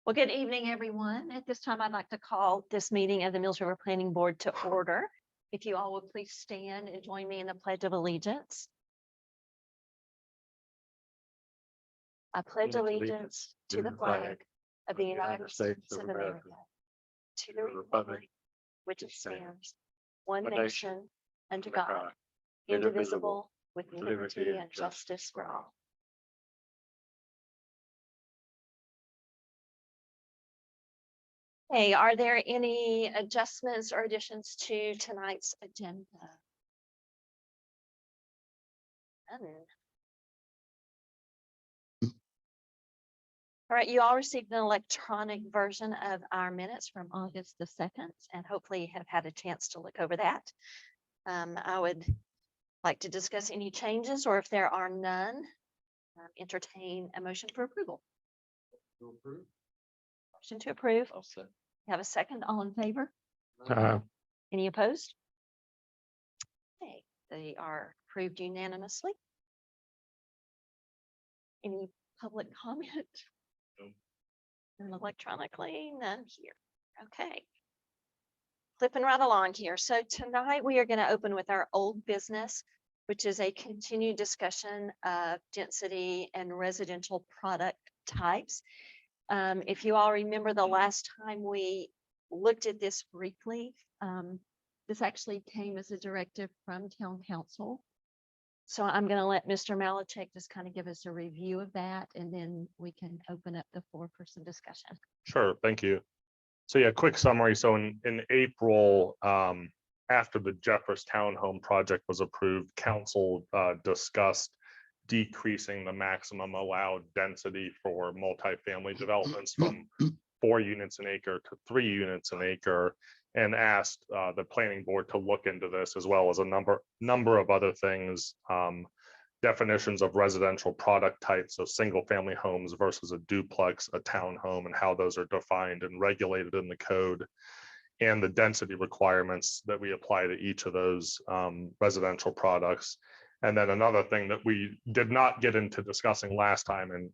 Well, good evening, everyone. At this time, I'd like to call this meeting of the Mills River Planning Board to order. If you all would please stand and join me in the Pledge of Allegiance. I pledge allegiance to the flag of the United States of America, to the republic which stands one nation under God, indivisible, with liberty and justice for all. Hey, are there any adjustments or additions to tonight's agenda? None. All right, you all received an electronic version of our minutes from August the 2nd, and hopefully have had a chance to look over that. I would like to discuss any changes, or if there are none, entertain a motion for approval. Motion to approve. I'll say. Have a second, all in favor? Uh, Any opposed? Okay, they are approved unanimously. Any public comment? No. And electronically, none here. Okay. Flipping right along here. So tonight we are going to open with our old business, which is a continued discussion of density and residential product types. If you all remember the last time we looked at this briefly, this actually came as a directive from town council. So I'm going to let Mr. Malachek just kind of give us a review of that, and then we can open up the four-person discussion. Sure, thank you. So yeah, quick summary. So in April, after the Jeffers Townhome project was approved, council discussed decreasing the maximum allowed density for multifamily developments from 4 units an acre to 3 units an acre, and asked the planning board to look into this, as well as a number of other things, definitions of residential product types, so single family homes versus a duplex, a townhome, and how those are defined and regulated in the code, and the density requirements that we apply to each of those residential products. And then another thing that we did not get into discussing last time, and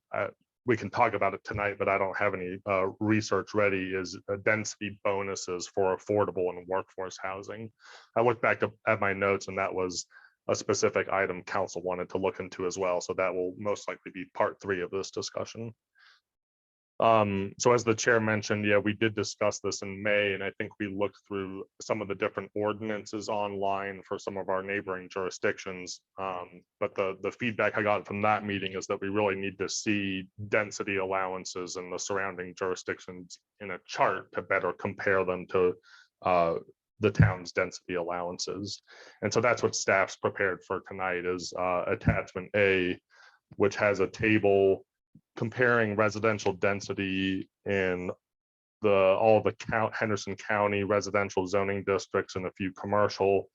we can talk about it tonight, but I don't have any research ready, is density bonuses for affordable and workforce housing. I looked back at my notes, and that was a specific item council wanted to look into as well. So that will most likely be part 3 of this discussion. So as the chair mentioned, yeah, we did discuss this in May, and I think we looked through some of the different ordinances online for some of our neighboring jurisdictions. But the feedback I got from that meeting is that we really need to see density allowances in the surrounding jurisdictions in a chart to better compare them to the town's density allowances. And so that's what staff's prepared for tonight, is attachment A, which has a table comparing residential density in all the Henderson County residential zoning districts and a few commercial,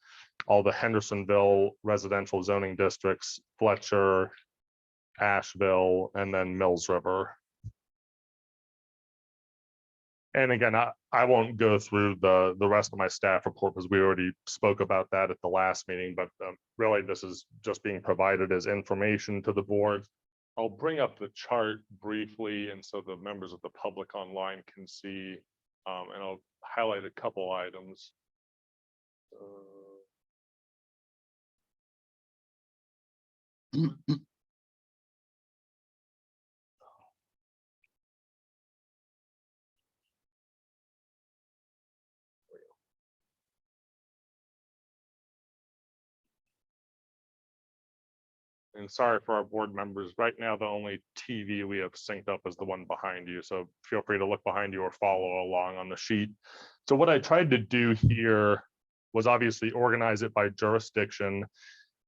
all the Hendersonville residential zoning districts, Fletcher, Asheville, and then Mills River. And again, I won't go through the rest of my staff report because we already spoke about that at the last meeting, but really this is just being provided as information to the board. I'll bring up the chart briefly, and so the members of the public online can see, and I'll highlight a couple items. And sorry for our board members, right now the only TV we have synced up is the one behind you, so feel free to look behind you or follow along on the sheet. So what I tried to do here was obviously organize it by jurisdiction,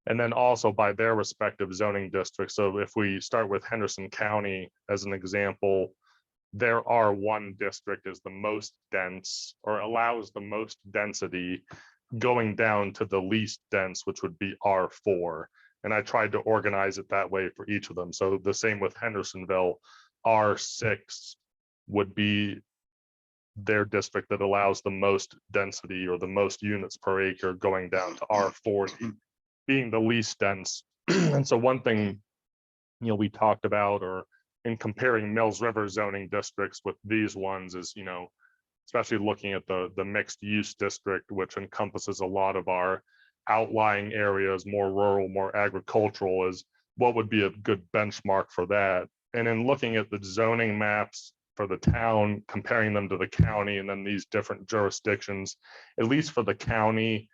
and then also by their respective zoning districts. So if we start with Henderson County as an example, their R1 district is the most dense, or allows the most density, going down to the least dense, which would be R4. And I tried to organize it that way for each of them. So the same with Hendersonville, R6 would be their district that allows the most density or the most units per acre, going down to R40 being the least dense. And so one thing, we talked about, or in comparing Mills River zoning districts with these ones is, you know, especially looking at the mixed use district, which encompasses a lot of our outlying areas, more rural, more agricultural, is what would be a good benchmark for that. And in looking at the zoning maps for the town, comparing them to the county and then these different jurisdictions, at least for the county,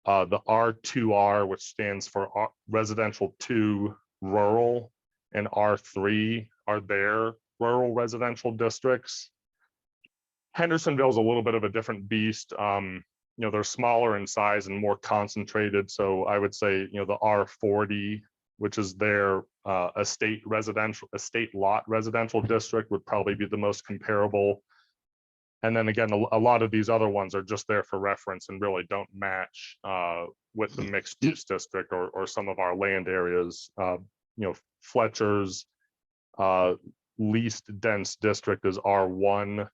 the R2R, which stands for residential 2 rural, and R3 are their rural residential districts. Hendersonville is a little bit of a different beast. You know, they're smaller in size and more concentrated. So I would say, you know, the R40, which is their estate lot residential district, would probably be the most comparable. And then again, a lot of these other ones are just there for reference and really don't match with the mixed use district or some of our land areas. You know, Fletcher's least dense district is R1,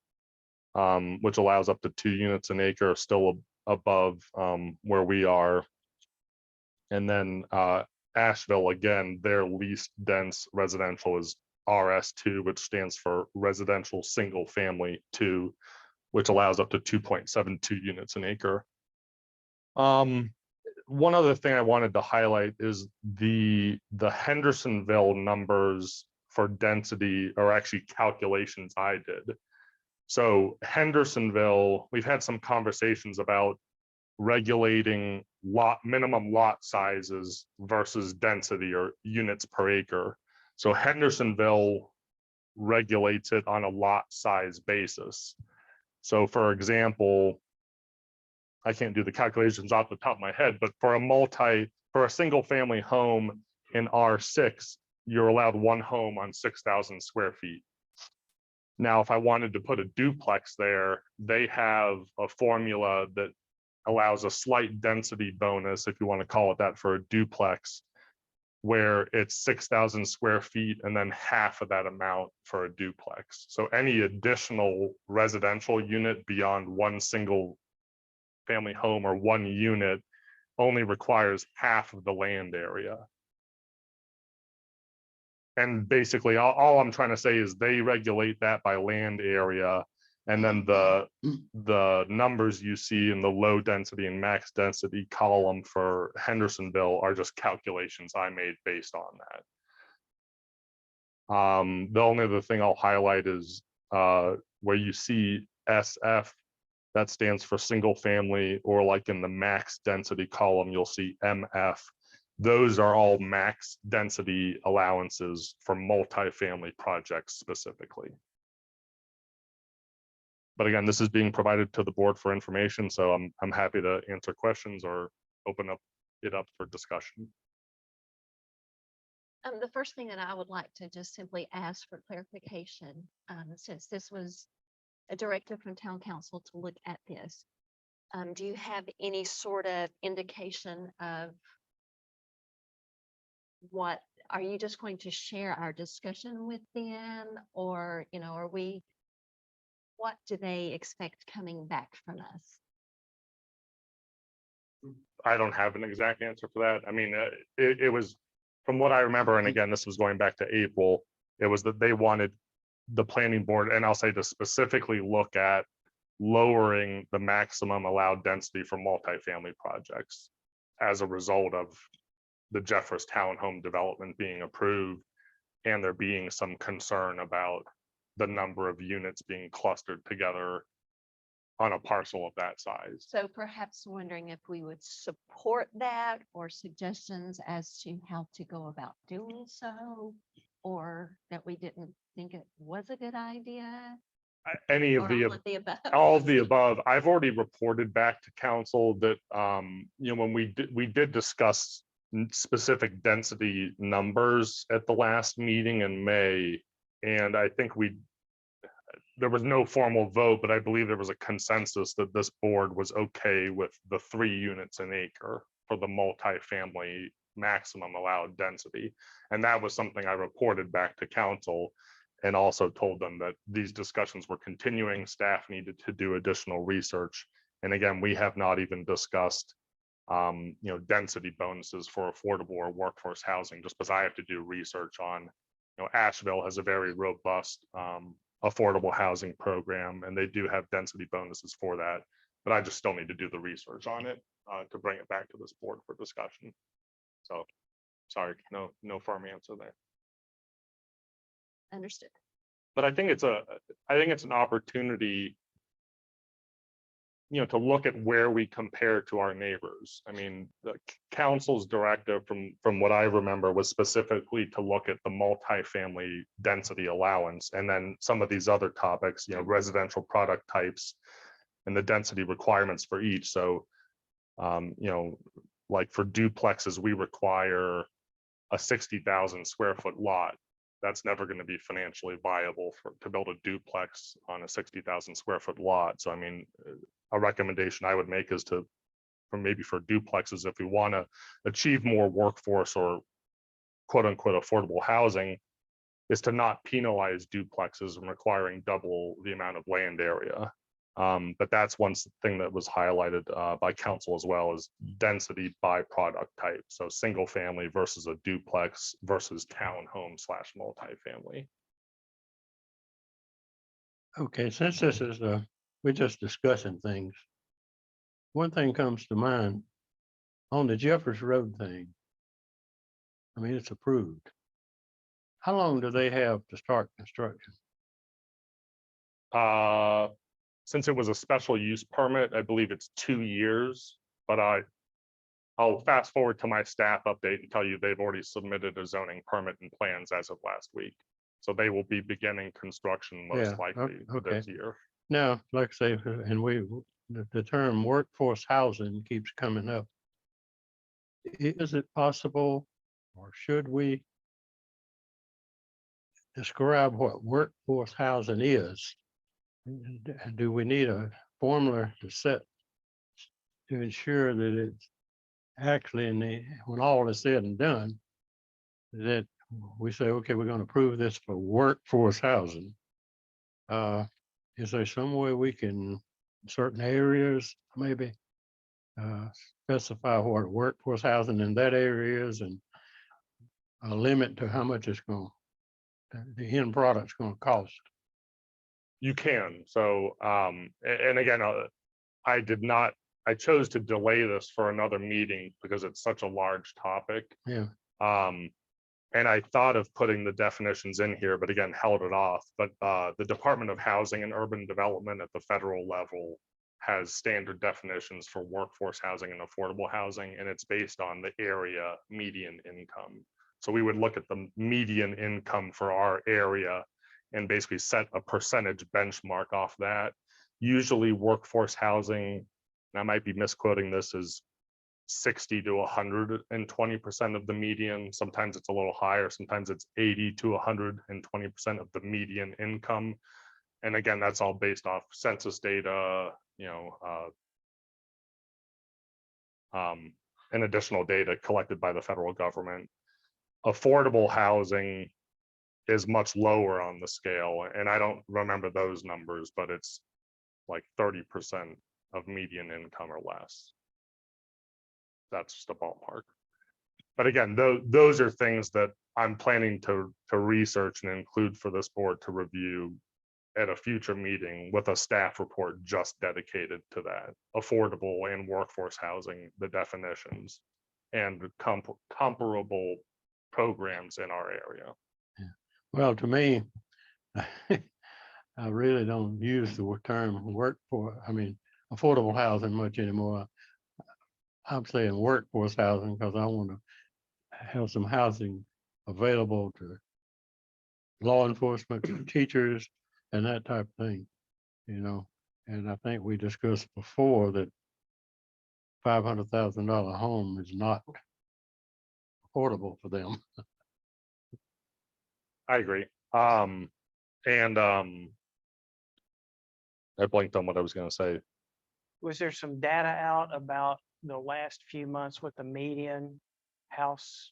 which allows up to 2 units an acre, still above where we are. And then Asheville, again, their least dense residential is RS2, which stands for residential single family 2, which allows up to 2.72 units an acre. One other thing I wanted to highlight is the Hendersonville numbers for density are actually calculations I did. So Hendersonville, we've had some conversations about regulating minimum lot sizes versus density or units per acre. So Hendersonville regulates it on a lot size basis. So for example, I can't do the calculations off the top of my head, but for a single family home in R6, you're allowed 1 home on 6,000 square feet. Now, if I wanted to put a duplex there, they have a formula that allows a slight density bonus, if you want to call it that, for a duplex, where it's 6,000 square feet and then half of that amount for a duplex. So any additional residential unit beyond 1 single family home or 1 unit only requires half of the land area. And basically, all I'm trying to say is they regulate that by land area. And then the numbers you see in the low density and max density column for Hendersonville are just calculations I made based on that. The only other thing I'll highlight is where you see SF, that stands for single family, or like in the max density column, you'll see MF. Those are all max density allowances for multifamily projects specifically. But again, this is being provided to the board for information, so I'm happy to answer questions or open it up for discussion. The first thing that I would like to just simply ask for clarification, since this was a directive from town council to look at this, do you have any sort of indication of what, are you just going to share our discussion with them, or, you know, what do they expect coming back from us? I don't have an exact answer for that. I mean, it was, from what I remember, and again, this was going back to April, it was that they wanted the planning board, and I'll say to specifically look at lowering the maximum allowed density for multifamily projects as a result of the Jeffress Townhome development being approved, and there being some concern about the number of units being clustered together on a parcel of that size. So perhaps wondering if we would support that, or suggestions as to how to go about doing so, or that we didn't think it was a good idea. Any of Or the all of the above. all of the above. I've already reported back to council that you know, when we did discuss specific density numbers at the last meeting in May, and I think there was no formal vote, but I believe there was a consensus that this board was okay with the 3 units an acre for the multifamily maximum allowed density. And that was something I reported back to council, and also told them that these discussions were continuing. Staff needed to do additional research. And again, we have not even discussed you know, density bonuses for affordable or workforce housing, just because I have to do research on, you Asheville has a very robust affordable housing program, and they do have density bonuses for that. But I just still need to do the research on it to bring it back to this board for discussion. So, sorry, no firm answer there. Understood. But I think it's an opportunity, to look at where we compare to our neighbors. I mean, the council's directive from what I remember was specifically to look at the multifamily density allowance, and then some of these other topics, residential product types and the density requirements for each. So, like for duplexes, we require a 60,000 square foot lot. That's never going to be financially viable to build a duplex on a 60,000 square foot lot. So, I mean, a recommendation I would make is for duplexes, if we want to achieve more workforce or quote unquote affordable housing, is to not penalize duplexes and requiring double the amount of land area. But that's one thing that was highlighted by council as well, is density by product type. So single family versus a duplex versus townhome / multifamily. Okay, since this is we're just discussing things. One thing comes to mind on the Jeffers Road thing. I mean, it's approved. How long do they have to start construction? Since it was a special use permit, I believe it's 2 years, but I'll fast forward to my staff update and tell you they've already submitted a zoning permit and plans as of last week. So they will be beginning construction most likely this year. Now, like I say, and the term workforce housing keeps coming up. Is it possible, or should we describe what workforce housing is? Do we need a formula to ensure that it's actually when all is said and done, that we say, okay, we're going to approve this for workforce housing? Is there some way we can, in certain areas, maybe specify what workforce housing in that area is, and a limit to how much it's going, the end product's going to cost? You can. So, and again, I chose to delay this for another meeting because it's such a large topic. Yeah. And I thought of putting the definitions in here, but again, held it off. But the Department of Housing and Urban Development at the federal level has standard definitions for workforce housing and affordable housing, and it's based on the area median income. So we would look at the median income for our area and basically set a percentage benchmark off that. Usually workforce housing, and I might be misquoting this, is 60 to 120% of the median. Sometimes it's a little higher, sometimes it's 80 to 120% of the median income. And again, that's all based off census data, and additional data collected by the federal government. Affordable housing is much lower on the scale, and I don't remember those numbers, but it's like 30% of median income or less. That's just a ballpark. But again, those are things that I'm planning to research and include for this board to review at a future meeting with a staff report just dedicated to that. Affordable and workforce housing, the definitions, and comparable programs in our area. Well, to me, I really don't use the term affordable housing much anymore. I'm saying workforce housing because I want to have some housing available to law enforcement, to teachers, and that type of thing, And I think we discussed before that $500,000 home is not affordable for them. I agree. I blanked on what I was going to say. Was there some data out about the last few months what the median house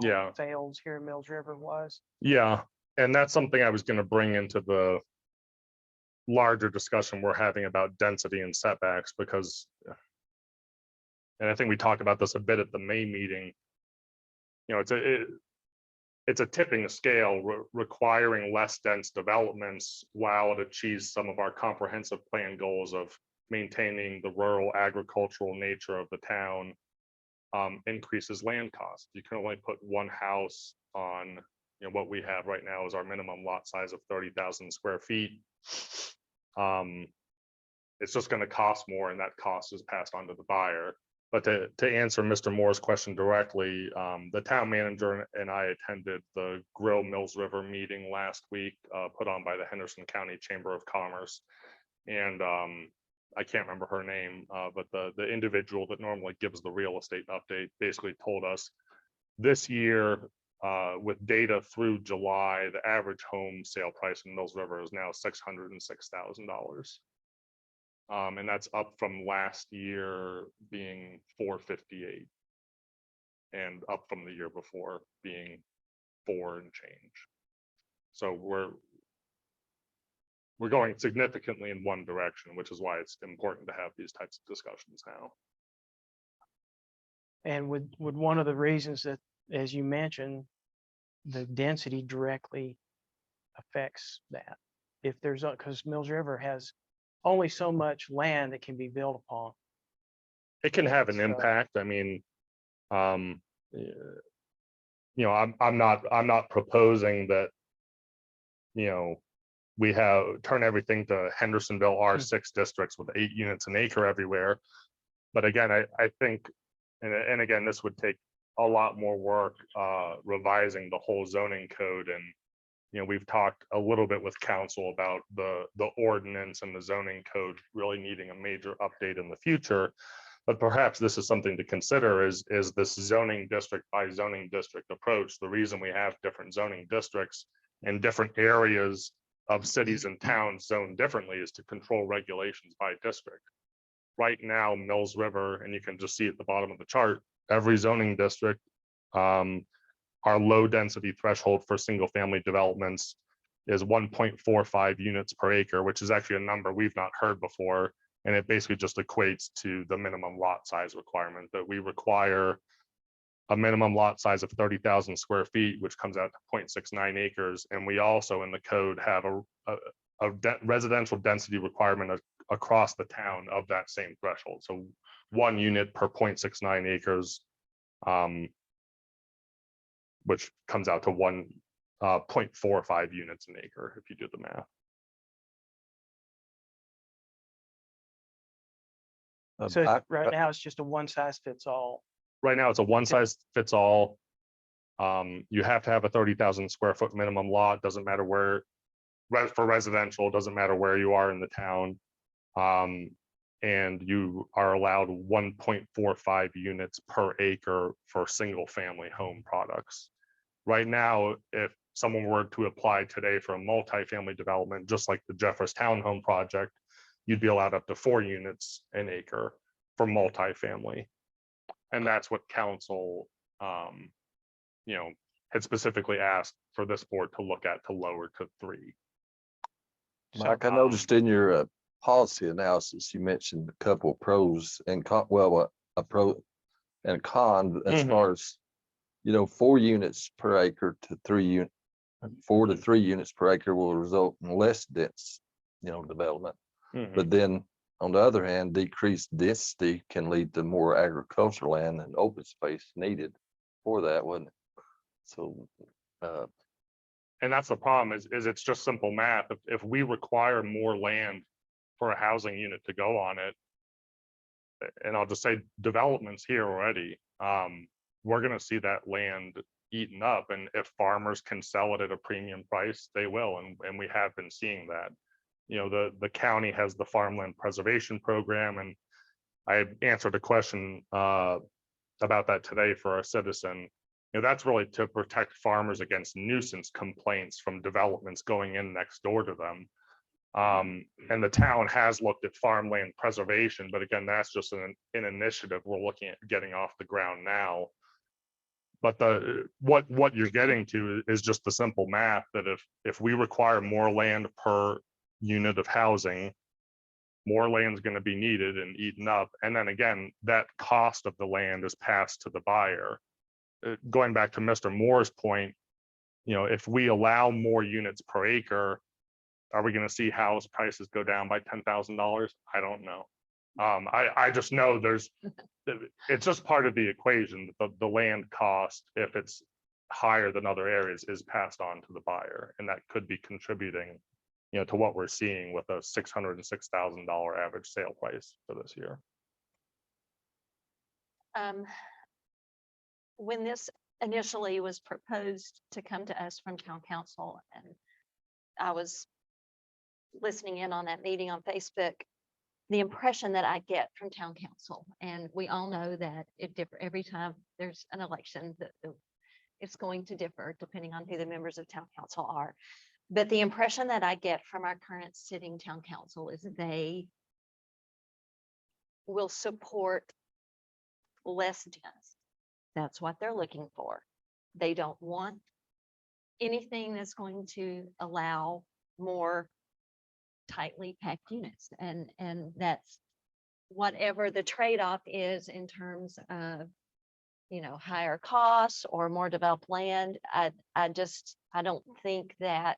sales here in Mills River was? Yeah, and that's something I was going to bring into the larger discussion we're having about density and setbacks, because, and I think we talked about this a bit at the May meeting, it's a tipping scale requiring less dense developments while it achieves some of our comprehensive plan goals of maintaining the rural agricultural nature of the town. Increases land cost. You can only put one house on, what we have right now is our minimum lot size of 30,000 square feet. It's just going to cost more, and that cost is passed on to the buyer. But to answer Mr. Moore's question directly, the town manager and I attended the Grill Mills River meeting last week, put on by the Henderson County Chamber of Commerce. And I can't remember her name, but the individual that normally gives the real estate update basically told us this year, with data through July, the average home sale price in Mills River is now $606,000. And that's up from last year being $458, and up from the year before being $4 and change. So we're going significantly in one direction, which is why it's important to have these types of discussions now. And would one of the reasons that, as you mentioned, the density directly affects that? If there's, because Mills River has only so much land that can be built upon. It can have an So- impact. I mean, I'm not proposing that, we turn everything to Hendersonville R6 districts with 8 units an acre everywhere. But again, I think, and again, this would take a lot more work, revising the whole zoning code. And, we've talked a little bit with council about the ordinance and the zoning code really needing a major update in the future. But perhaps this is something to consider is this zoning district by zoning district approach. The reason we have different zoning districts in different areas of cities and towns zoned differently is to control regulations by district. Right now, Mills River, and you can just see at the bottom of the chart, every zoning district, our low density threshold for single family developments is 1.45 units per acre, which is actually a number we've not heard before. And it basically just equates to the minimum lot size requirement that we require a minimum lot size of 30,000 square feet, which comes out to 0.69 acres. And we also in the code have a residential density requirement across the town of that same threshold. So 1 unit per 0.69 acres, which comes out to 1.45 units an acre if you do the math. So right now it's just a one size fits all. Right now, it's a one size fits all. You have to have a 30,000 square foot minimum lot. Doesn't matter where, for residential, doesn't matter where you are in the town. And you are allowed 1.45 units per acre for single family home products. Right now, if someone were to apply today for a multifamily development, just like the Jeffers Townhome project, you'd be allowed up to 4 units an acre for multifamily. And that's what council, had specifically asked for this board to look at to lower to 3. Mike, I noticed in your policy analysis, you mentioned a couple of pros and con, well, a pro and a con as Mhm. far as, 4 units per acre to 3 unit, 4 to 3 units per acre will result in less dense, development. Mhm. But then on the other hand, decreased density can lead to more agricultural land and open space needed for that, wouldn't it? So, And that's the problem is it's just simple math. If we require more land for a housing unit to go on it, and I'll just say developments here already, we're gonna see that land eaten up. And if farmers can sell it at a premium price, they will. And we have been seeing that. The county has the farmland preservation program, and I answered a question about that today for a citizen. That's really to protect farmers against nuisance complaints from developments going in next door to them. And the town has looked at farmland preservation, but again, that's just an initiative we're looking at getting off the ground now. But what you're getting to is just the simple math that if we require more land per unit of housing, more land is going to be needed and eaten up. And then again, that cost of the land is passed to the buyer. Going back to Mr. Moore's point, if we allow more units per acre, are we gonna see house prices go down by $10,000? I don't know. I just know it's just part of the equation. The land cost, if it's higher than other areas, is passed on to the buyer, and that could be contributing, to what we're seeing with a $606,000 average sale price for this year. When this initially was proposed to come to us from town council, and I was listening in on that meeting on Facebook, the impression that I get from town council, and we all know that it differ every time there's an election, that it's going to differ depending on who the members of town council are. But the impression that I get from our current sitting town council is they will support less dense. That's what they're looking for. They don't want anything that's going to allow more tightly packed units, and that's whatever the trade-off is in terms of higher costs or more developed land. I don't think that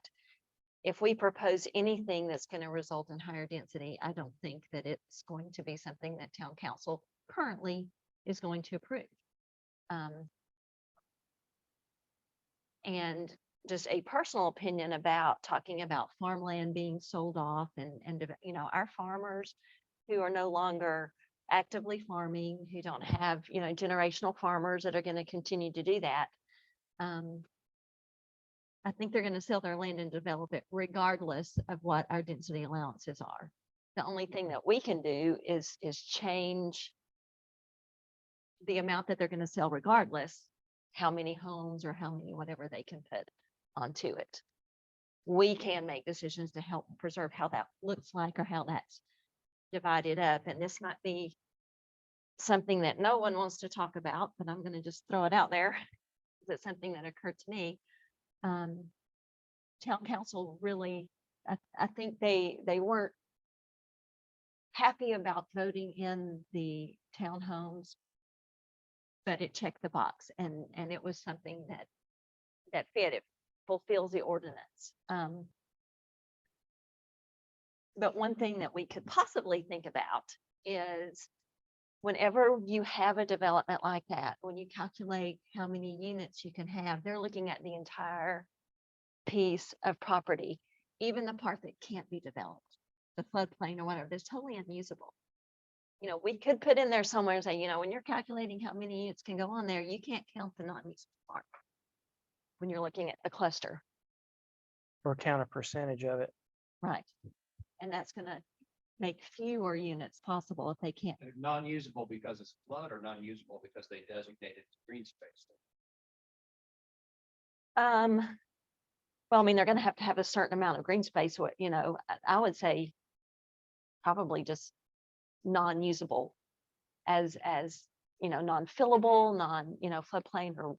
if we propose anything that's going to result in higher density, I don't think that it's going to be something that town council currently is going to approve. And just a personal opinion about talking about farmland being sold off, and our farmers who are no longer actively farming, who don't have generational farmers that are going to continue to do that. I think they're going to sell their land and develop it regardless of what our density allowances are. The only thing that we can do is change the amount that they're going to sell, regardless how many homes or how many whatever they can put onto it. We can make decisions to help preserve how that looks like or how that's divided up. And this might be something that no one wants to talk about, but I'm going to just throw it out there. It's something that occurred to me. Town council really, I think they weren't happy about voting in the townhomes, but it checked the box, and it was something that fit. It fulfills the ordinance. But one thing that we could possibly think about is whenever you have a development like that, when you calculate how many units you can have, they're looking at the entire piece of property, even the part that can't be developed, the floodplain or whatever, that's totally unusable. We could put in there somewhere and say, when you're calculating how many units can go on there, you can't count the non-usable part when you're looking at the cluster. Or count a percentage of it. Right. And that's going to make fewer units possible if they can't. They're non-usable because it's flood, or non-usable because they designated green space? Well, I mean, they're going to have a certain amount of green space. I would say probably just non-usable as non-fillable, floodplain, or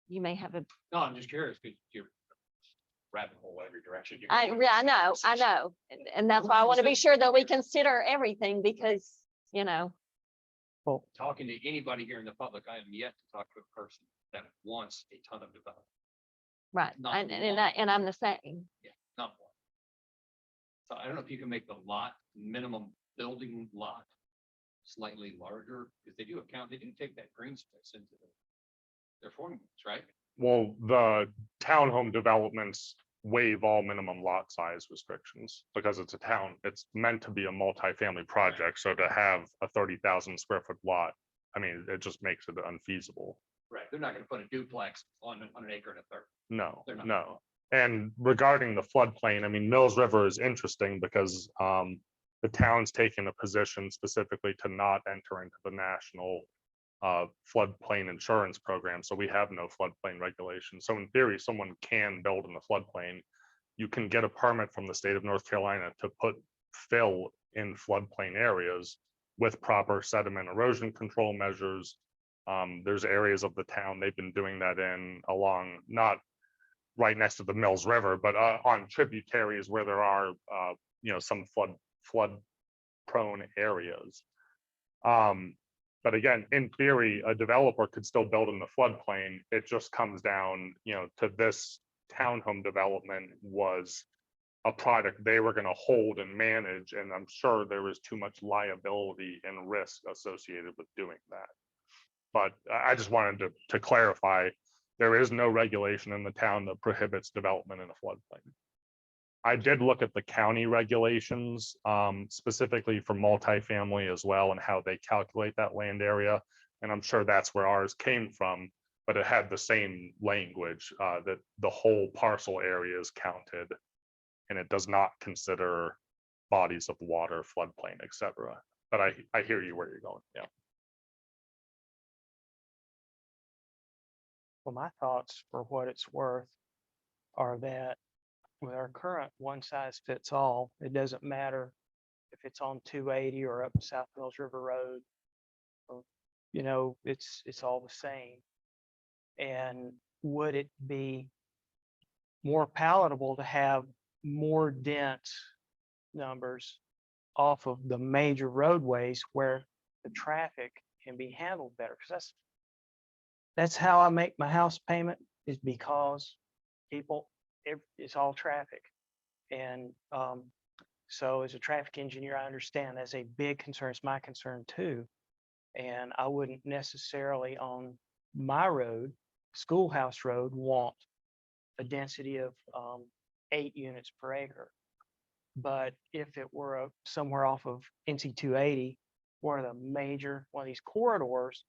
you may have a. No, I'm just curious because you're rabbit hole every direction. I know. And that's why I want to be sure that we consider everything, because, Well, Talking to anybody here in the public, I am yet to talk to a person that wants a ton of development. right. Not And I'm the same. Yeah, not one. So I don't know if you can make the minimum building lot slightly larger, because they do take that green space into their formulas, right? Well, the townhome developments waive all minimum lot size restrictions because it's a town. It's meant to be a multifamily project. So to have a 30,000 square foot lot, I mean, it just makes it unfeasible. Right, they're not gonna put a duplex on an acre and a third. No, They're not. no. And regarding the floodplain, I mean, Mills River is interesting because the town's taken a position specifically to not enter into the national floodplain insurance program. So we have no floodplain regulation. So in theory, someone can build in the floodplain. You can get a permit from the state of North Carolina to put fill in floodplain areas with proper sediment erosion control measures. There's areas of the town they've been doing that in along, not right next to the Mills River, but on tributaries where there are, some flood prone areas. But But again, in theory, a developer could still build in the floodplain. It just comes down, to this townhome development was a product they were gonna hold and manage, and I'm sure there was too much liability and risk associated with doing that. But I just wanted to clarify, there is no regulation in the town that prohibits development in a floodplain. I did look at the county regulations, specifically for multifamily as well, and how they calculate that land area. And I'm sure that's where ours came from, but it had the same language, that the whole parcel area is counted. And it does not consider bodies of water, floodplain, et cetera. But I hear you where you're going, yeah. Well, my thoughts, for what it's worth, are that with our current one size fits all, it doesn't matter if it's on 280 or up South Mills River Road. Or, it's all the same. And would it be more palatable to have more dense numbers off of the major roadways where the traffic can be handled better? Because that's how I make my house payment, is because it's all traffic. And so as a traffic engineer, I understand that's a big concern. It's my concern too. And I wouldn't necessarily on my road, Schoolhouse Road, want a density of 8 units per acre. But if it were somewhere off of NC 280, one of these corridors,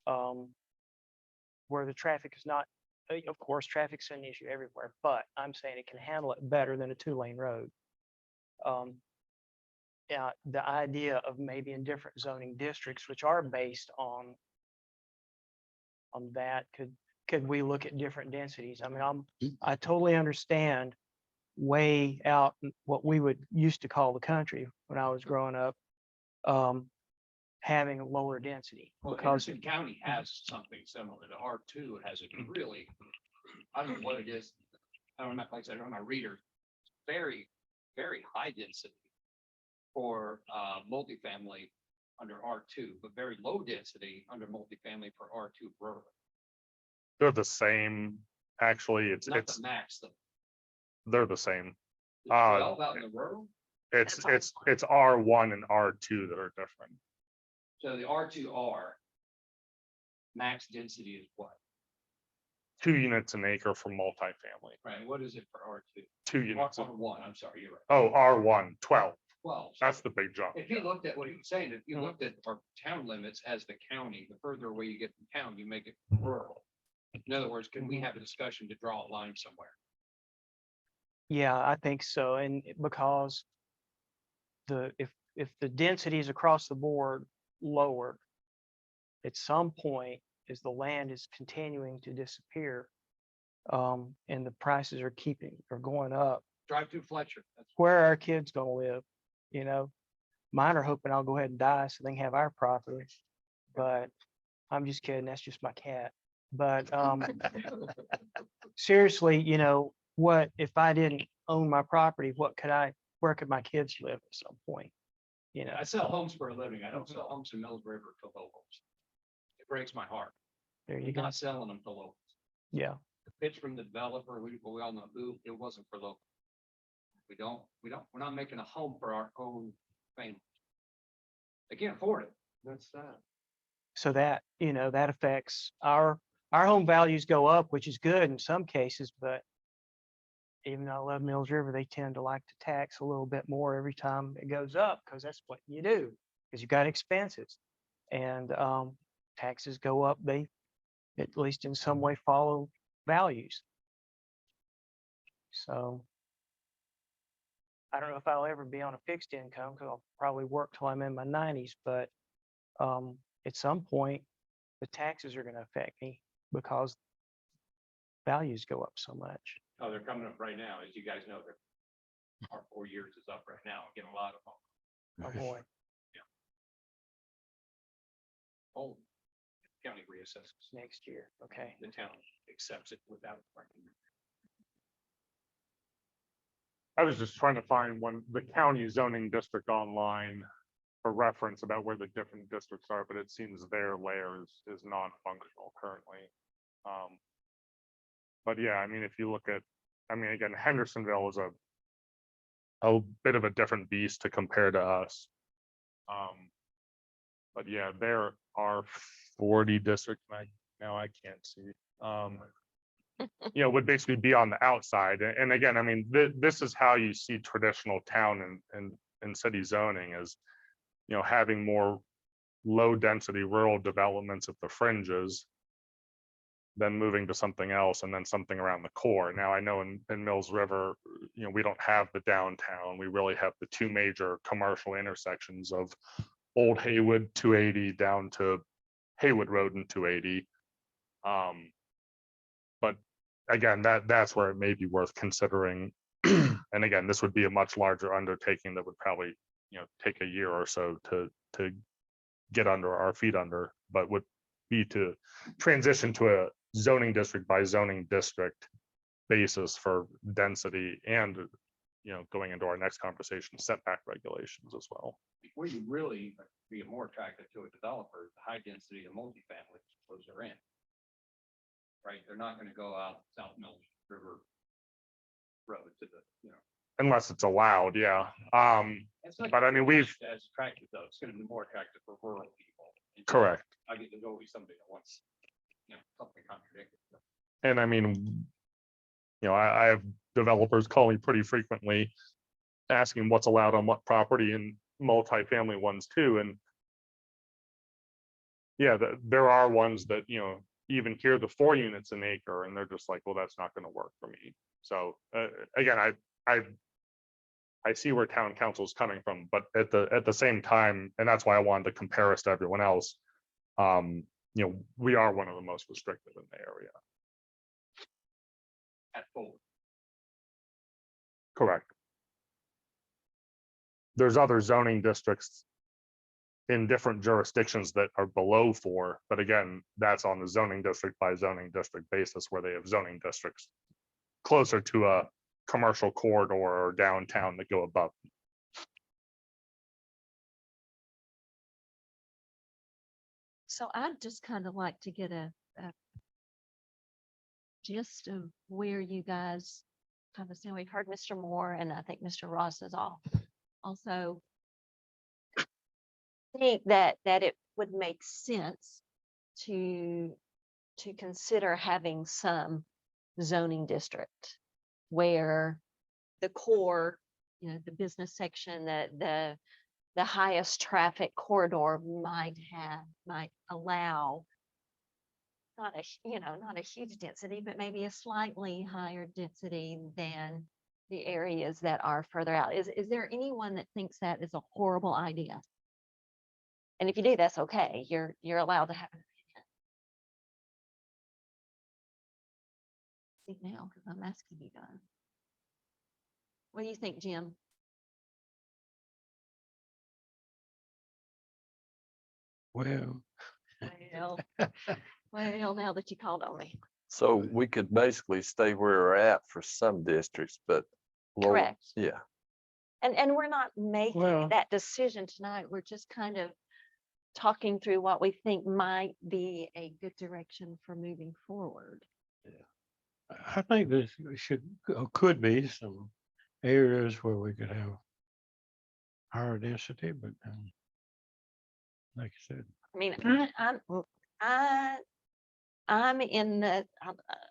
where the traffic is not, of course, traffic's an issue everywhere, but I'm saying it can handle it better than a 2-lane road. Yeah, the idea of maybe in different zoning districts, which are based on that, could we look at different densities? I mean, I totally understand way out in what we would used to call the country when I was growing up, having a lower density. Well, Because Henderson County has something similar. The R2 has a really, I don't know what it is. I don't know, like I said, I don't know, my reader, very, very high density for multifamily under R2, but very low density under multifamily for R2 rural. They're the same, actually, Not the max though. they're the same. The 12 out in the rural. It's That's it's R1 and R2 that are different. So the R2R max density is what? 2 units an acre for multifamily, Right, what is it for R2? 2 units. R1, I'm sorry, you're right. Oh, R1, 12. 12. That's the big jump. If you looked at what he was saying, if you Mhm. looked at our town limits as the county, the further away you get from town, you make it rural. In other words, can we have a discussion to draw a line somewhere? yeah, I think so. And because if the density is across the board lower, at some point, as the land is continuing to disappear, and the prices are going up, Drive through Fletcher. That's where are our kids gonna live? Mine are hoping I'll go ahead and die so they can have our property. But I'm just kidding. That's just my cat. But seriously, what if I didn't own my property? Where could my kids live at some point? I sell homes for a living. I don't sell homes in Mills River to locals. It breaks my heart. There you I'm go. not selling them to locals. Yeah. It's from the developer. We all know who, it wasn't for local. We're not making a home for our own family. They can't afford it. That's that. So that, that affects our home values go up, which is good in some cases, but even though I love Mills River, they tend to like to tax a little bit more every time it goes up, because that's what you do, because you've got expenses. And taxes go up, they at least in some way follow values. So I don't know if I'll ever be on a fixed income, because I'll probably work till I'm in my 90s, but at some point, the taxes are going to affect me because values go up so much. Oh, they're coming up right now. As you guys know, our 4 years is up right now. Getting a lot of them. Oh, boy. Oh, county reassesses. Next year. Okay. The town accepts it without. I was just trying to find the county zoning district online. a reference about where the different districts are, but it seems their layer is non-functional currently. But yeah, I mean, if you look at, I mean, again, Hendersonville is a bit of a different beast to compare to us. But yeah, there are 40 districts, and now I can't see. You know, would basically be on the outside. And again, I mean, this is how you see traditional town and city zoning is, you know, having more low density rural developments at the fringes, then moving to something else and then something around the core. Now I know in Mills River, you know, we don't have the downtown. We really have the two major commercial intersections of Old Haywood 280 down to Haywood Road and 280. But again, that's where it may be worth considering. And again, this would be a much larger undertaking that would probably, you know, take a year or so to get under our feet under, but would be to transition to a zoning district by zoning district basis for density and, you know, going into our next conversation, setback regulations as well. Where you really be more attractive to a developer, the high density of multifamily, those are in. Right, they're not gonna go out South Mills River Road to the, you know. Unless it's allowed, yeah. It's not But I mean, we've, as attractive though, it's gonna be more attractive for rural people. And correct. I get there's always somebody that wants, you know, something contradictory. And I mean, you know, I have developers call me pretty frequently asking what's allowed on what property and multifamily ones too. And yeah, there are ones that, you know, even here the 4 units an acre and they're just like, well, that's not going to work for me. So again, I see where town council is coming from, but at the same time, and that's why I wanted to compare us to everyone else. You know, we are one of the most restrictive in the area. At full. Correct. There's other zoning districts in different jurisdictions that are below 4, but again, that's on the zoning district by zoning district basis where they have zoning districts closer to a commercial corridor or downtown that go above. So I'd just kind of like to get a gist of where you guys kind of stand. We've heard Mr. Moore and I think Mr. Ross is also think that it would make sense to consider having some zoning district where the core, you know, the business section, the highest traffic corridor might allow not a huge density, but maybe a slightly higher density than the areas that are further out. Is there anyone that thinks that is a horrible idea? And if you do, that's okay. You're allowed to have an opinion. See now, because I'm asking you guys. What do you think, Jim? Well, Well, now that you called on me. So we could basically stay where we're at for some districts, but. lower- Correct. Yeah, And we're not making Well- that decision tonight. We're just kind of talking through what we think might be a good direction for moving forward. I think this could be some areas where we could have higher density, but like I said, I mean, I'm in the,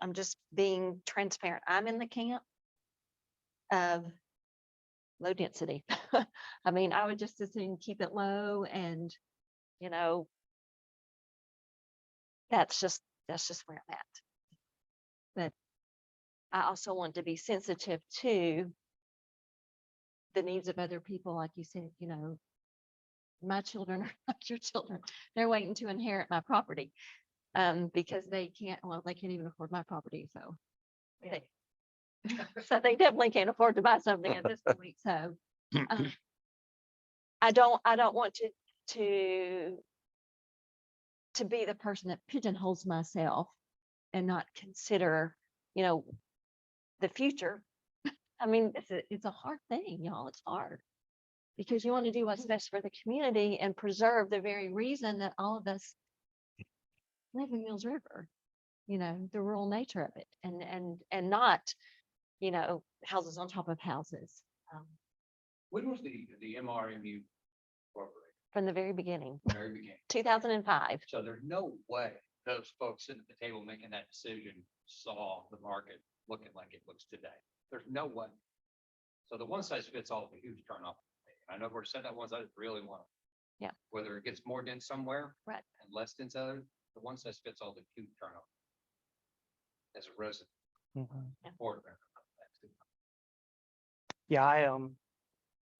I'm just being transparent. I'm in the camp of low density. I mean, I would just as soon keep it low and, you know, that's just where I'm at. But I also want to be sensitive to the needs of other people. Like you said, you know, my children are not your children. They're waiting to inherit my property. Because they can't even afford my property, so. So they definitely can't afford to buy something at this point, so. I don't want to be the person that pigeonholes myself and not consider, you know, the future. I mean, it's a hard thing, y'all, it's hard. because you want to do what's best for the community and preserve the very reason that all of us live in Mills River, the rural nature of it and not, houses on top of houses. When was the MRMU incorporated? From the very beginning, Very beginning. 2005. So there's no way those folks sitting at the table making that decision saw the market looking like it looks today. There's no way. So the one size fits all is a huge turnoff. I know we're saying that one size really want. Yeah. Whether it gets more dense somewhere. Right. And less dense other, the one size fits all is a huge turnoff. As a resident. Board member. Yeah, I am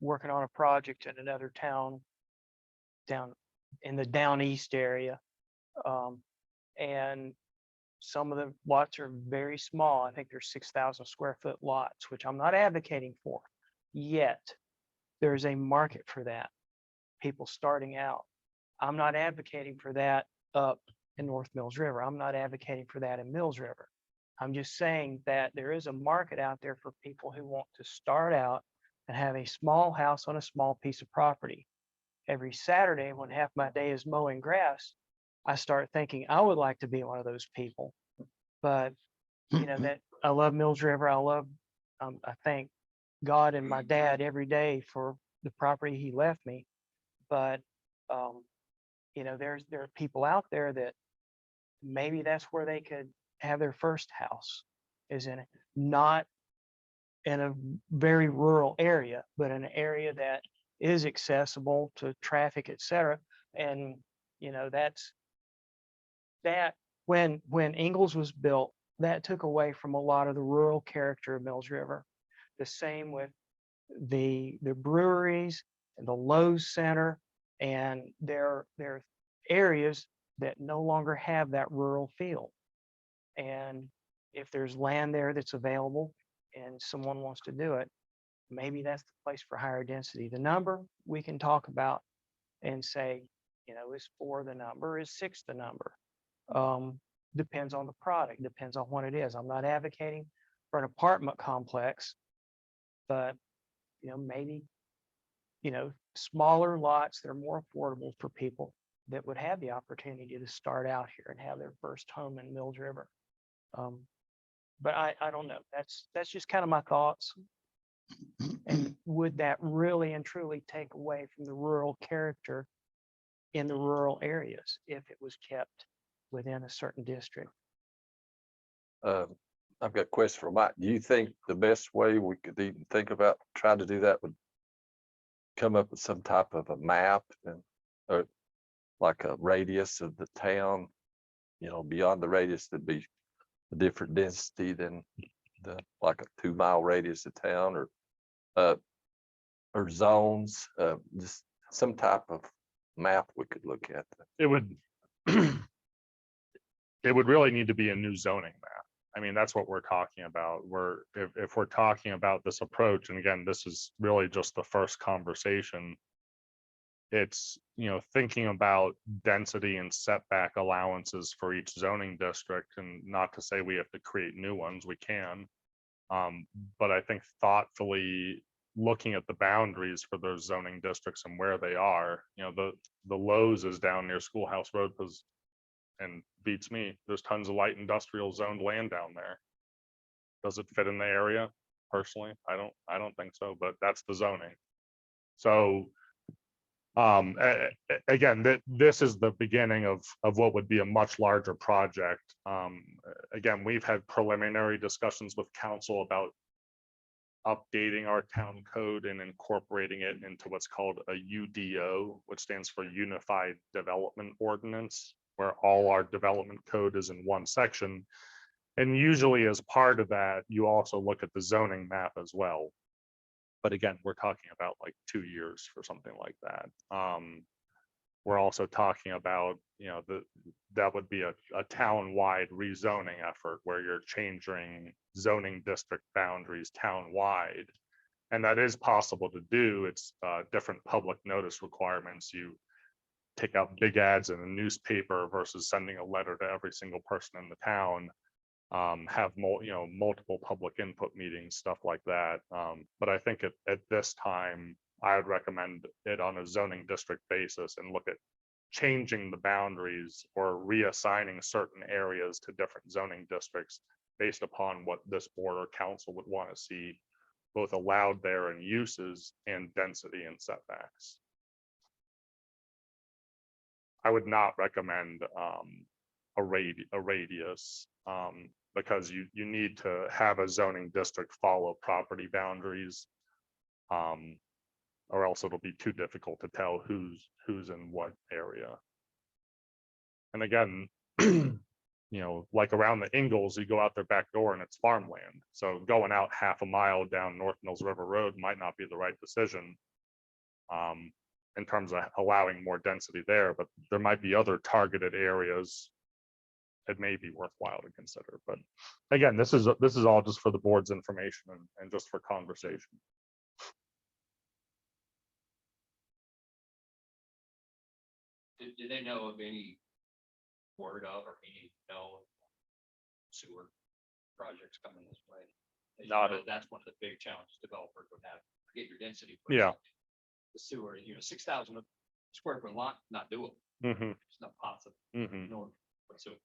working on a project in another town down in the down east area. And some of the lots are very small. I think there's 6,000 square foot lots, which I'm not advocating for. Yet there's a market for that. People starting out. I'm not advocating for that up in North Mills River. I'm not advocating for that in Mills River. I'm just saying that there is a market out there for people who want to start out and have a small house on a small piece of property. Every Saturday, when half my day is mowing grass, I start thinking I would like to be one of those people. But that I love Mills River. I thank God and my dad every day for the property he left me. But there are people out there that maybe that's where they could have their first house, is in it, not in a very rural area, but in an area that is accessible to traffic, et cetera. And that's that when Ingalls was built, that took away from a lot of the rural character of Mills River. The same with the breweries and the Lowe's Center, and there are areas that no longer have that rural feel. And if there's land there that's available and someone wants to do it, maybe that's the place for higher density. The number we can talk about and say, is 4 the number, is 6 the number? Depends on the product, depends on what it is. I'm not advocating for an apartment complex, but maybe smaller lots that are more affordable for people that would have the opportunity to start out here and have their first home in Mills River. But I don't know. That's just kind of my thoughts. And would that really and truly take away from the rural character in the rural areas if it was kept within a certain district? I've got a question for Mike. Do you think the best way we could even think about trying to do that would come up with some type of a map or like a radius of the town, beyond the radius that'd be a different density than like a 2-mile radius of town or zones, just some type of map we could look at. It would, it would really need to be a new zoning map. I mean, that's what we're talking about. If we're talking about this approach, and again, this is really just the first conversation. It's, thinking about density and setback allowances for each zoning district, and not to say we have to create new ones, we can. But I think thoughtfully looking at the boundaries for those zoning districts and where they are, the Lowe's is down near Schoolhouse Road, and beats me. There's tons of light industrial zoned land down there. Does it fit in the area? Personally, I don't think so, but that's the zoning. So again, this is the beginning of what would be a much larger project. Again, we've had preliminary discussions with council about updating our town code and incorporating it into what's called a UDO, which stands for Unified Development Ordinance, where all our development code is in one section. And usually as part of that, you also look at the zoning map as well. But again, we're talking about like 2 years for something like that. We're also talking about, that would be a town-wide rezoning effort where you're changing zoning district boundaries town-wide. And that is possible to do. It's different public notice requirements. You take out big ads in a newspaper versus sending a letter to every single person in the town. Have multiple public input meetings, stuff like that. But I think at this time, I would recommend it on a zoning district basis and look at changing the boundaries or reassigning certain areas to different zoning districts based upon what this board or council would want to see both allowed there in uses and density and setbacks. I would not recommend a radius because you need to have a zoning district follow property boundaries. Or else it'll be too difficult to tell who's in what area. And again, you know, like around the Ingalls, you go out their back door and it's farmland. So going out half a mile down North Mills River Road might not be the right decision in terms of allowing more density there, but there might be other targeted areas it may be worthwhile to consider. But again, this is all just for the board's information and just for conversation. Do they know of any word of or any sewer projects coming this way? As you Not know, at- that's one of the big challenges developers would have, get your density. Yeah. The sewer, 6,000 square foot lot, not doable. Mhm, It's not possible. mhm. Nor, so.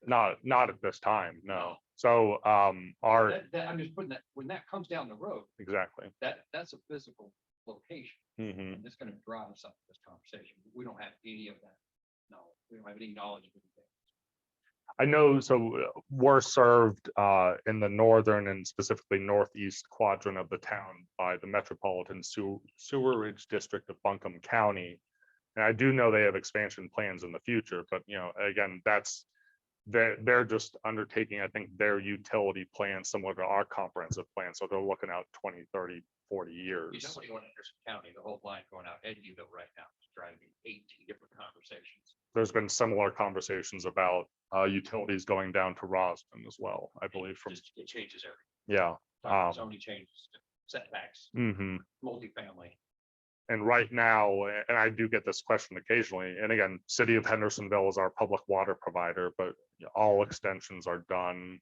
Not at this time, no. No. So our, I'm just putting that, when that comes down the road, exactly. that's a physical location. Mhm. And it's gonna drive us up this conversation. We don't have any of that. No, we don't have any knowledge of anything. I know, so we're served in the northern and specifically northeast quadrant of the town by the Metropolitan Sewerage District of Buncombe County. And I do know they have expansion plans in the future, but again, they're just undertaking, I think, their utility plan similar to our comprehensive plan. So they're looking out 20, 30, 40 You years. know, when you go in Anderson County, the whole line going out Eddyville right now is driving 18 different conversations. There's been similar conversations about utilities going down to Rosman as well, I believe from, Just, it changes everything. yeah. Zoning changes, setbacks, Mhm. multifamily. And right now, and I do get this question occasionally, and again, City of Hendersonville is our public water provider, but all extensions are done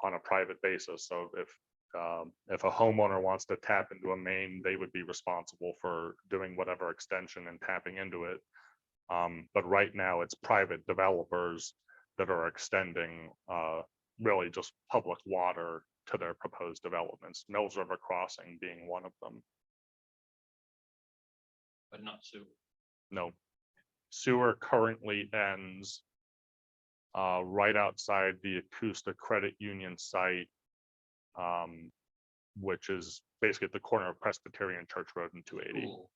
on a private basis. So if a homeowner wants to tap into a main, they would be responsible for doing whatever extension and tapping into it. But right now, it's private developers that are extending really just public water to their proposed developments, Mills River Crossing being one of them. But not sewer. No. Sewer currently ends right outside the Acoustic Credit Union site, which is basically at the corner of Presbyterian Church Road and 280. Cool.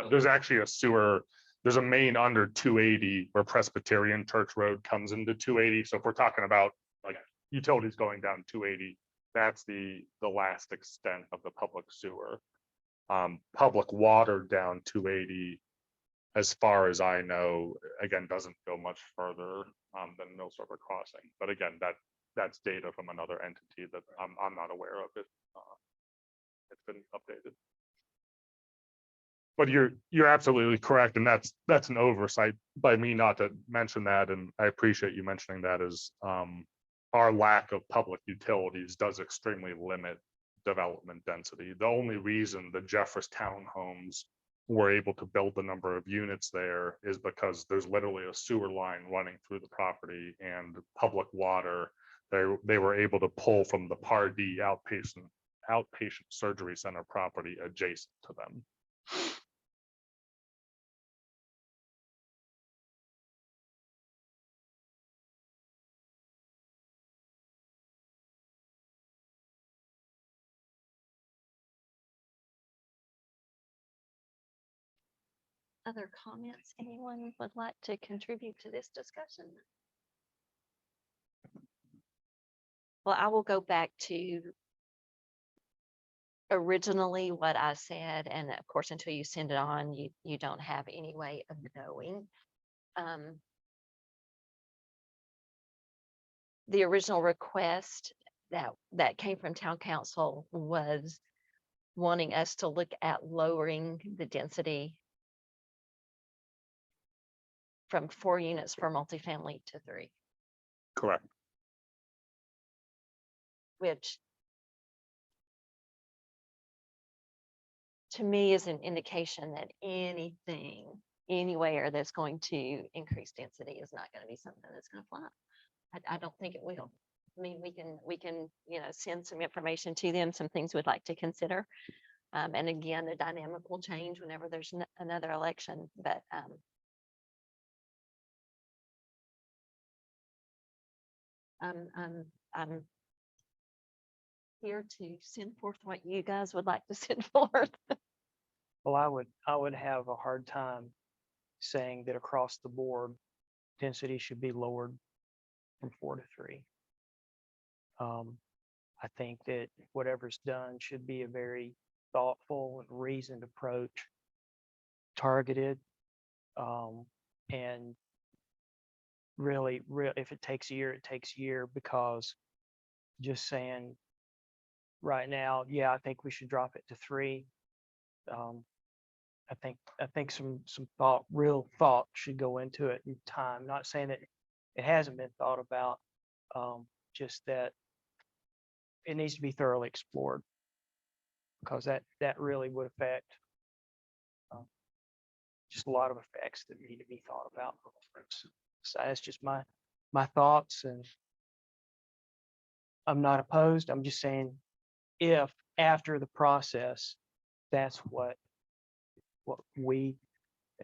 There's actually a sewer, there's a main under 280 where Presbyterian Church Road comes into 280. So if we're talking about like utilities going down 280, that's the last extent of the public sewer. Public water down 280, as far as I know, again, doesn't go much further than Mills River Crossing. But again, that's data from another entity that I'm not aware of. It's been updated. But you're absolutely correct, and that's an oversight by me not to mention that, and I appreciate you mentioning that. Is our lack of public utilities does extremely limit development density. The only reason the Jeffress townhomes were able to build the number of units there is because there's literally a sewer line running through the property and public water. They were able to pull from the Pardee outpatient surgery center property adjacent to them. Other comments anyone would like to contribute to this discussion? Well, I will go back to originally what I said, and of course, until you send it on, you don't have any way of knowing. The original request that came from town council was wanting us to look at lowering the density from 4 units for multifamily to 3, Correct. which to me is an indication that anything, anywhere that's going to increase density is not gonna be something that's gonna fly. I don't think it will. I mean, we can, send some information to them, some things we'd like to consider. And again, the dynamic will change whenever there's another election, but, I'm here to send forth what you guys would like to send forth. Well, I would have a hard time saying that across the board, density should be lowered from 4 to 3. I think that whatever's done should be a very thoughtful and reasoned approach, targeted, and really, if it takes a year, it takes a year, because just saying right now, yeah, I think we should drop it to 3. I think some real thought should go into it in time. Not saying that it hasn't been thought about, just that it needs to be thoroughly explored, because that really would affect just a lot of effects that need to be thought about. So that's just my thoughts, and I'm not opposed. I'm just saying, if after the process, that's what we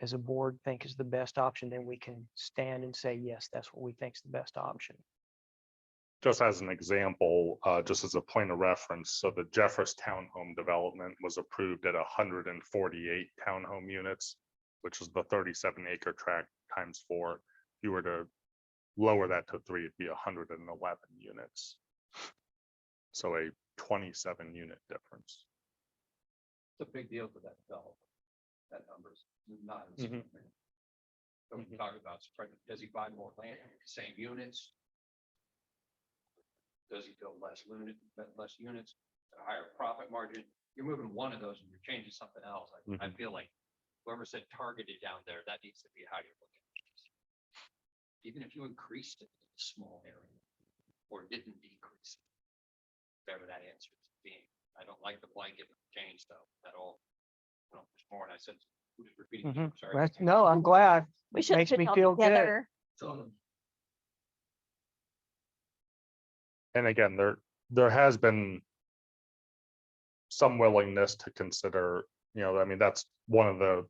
as a board think is the best option, then we can stand and say, yes, that's what we think is the best option. Just as an example, just as a point of reference, so the Jeffers Townhome development was approved at 148 townhome units, which is the 37-acre tract times 4. If you were to lower that to 3, it'd be 111 units. So a 27-unit difference. It's a big deal for that developer. That number's not. Mhm. So we talk about, does he buy more land, same units? Does he build less units, a higher profit margin? You're moving one of those and you're changing something else. I feel like whoever said targeted down there, that needs to be how you're looking at this. Even if you increased it in a small area or didn't decrease it, whatever that answer is being. I don't like the blanket change though at all. No, there's more, and I said, who is repeating? Mhm. Sorry. No, I'm glad. We should Makes put me it all feel good. together. So, And again, there has been some willingness to consider, I mean, that's one of the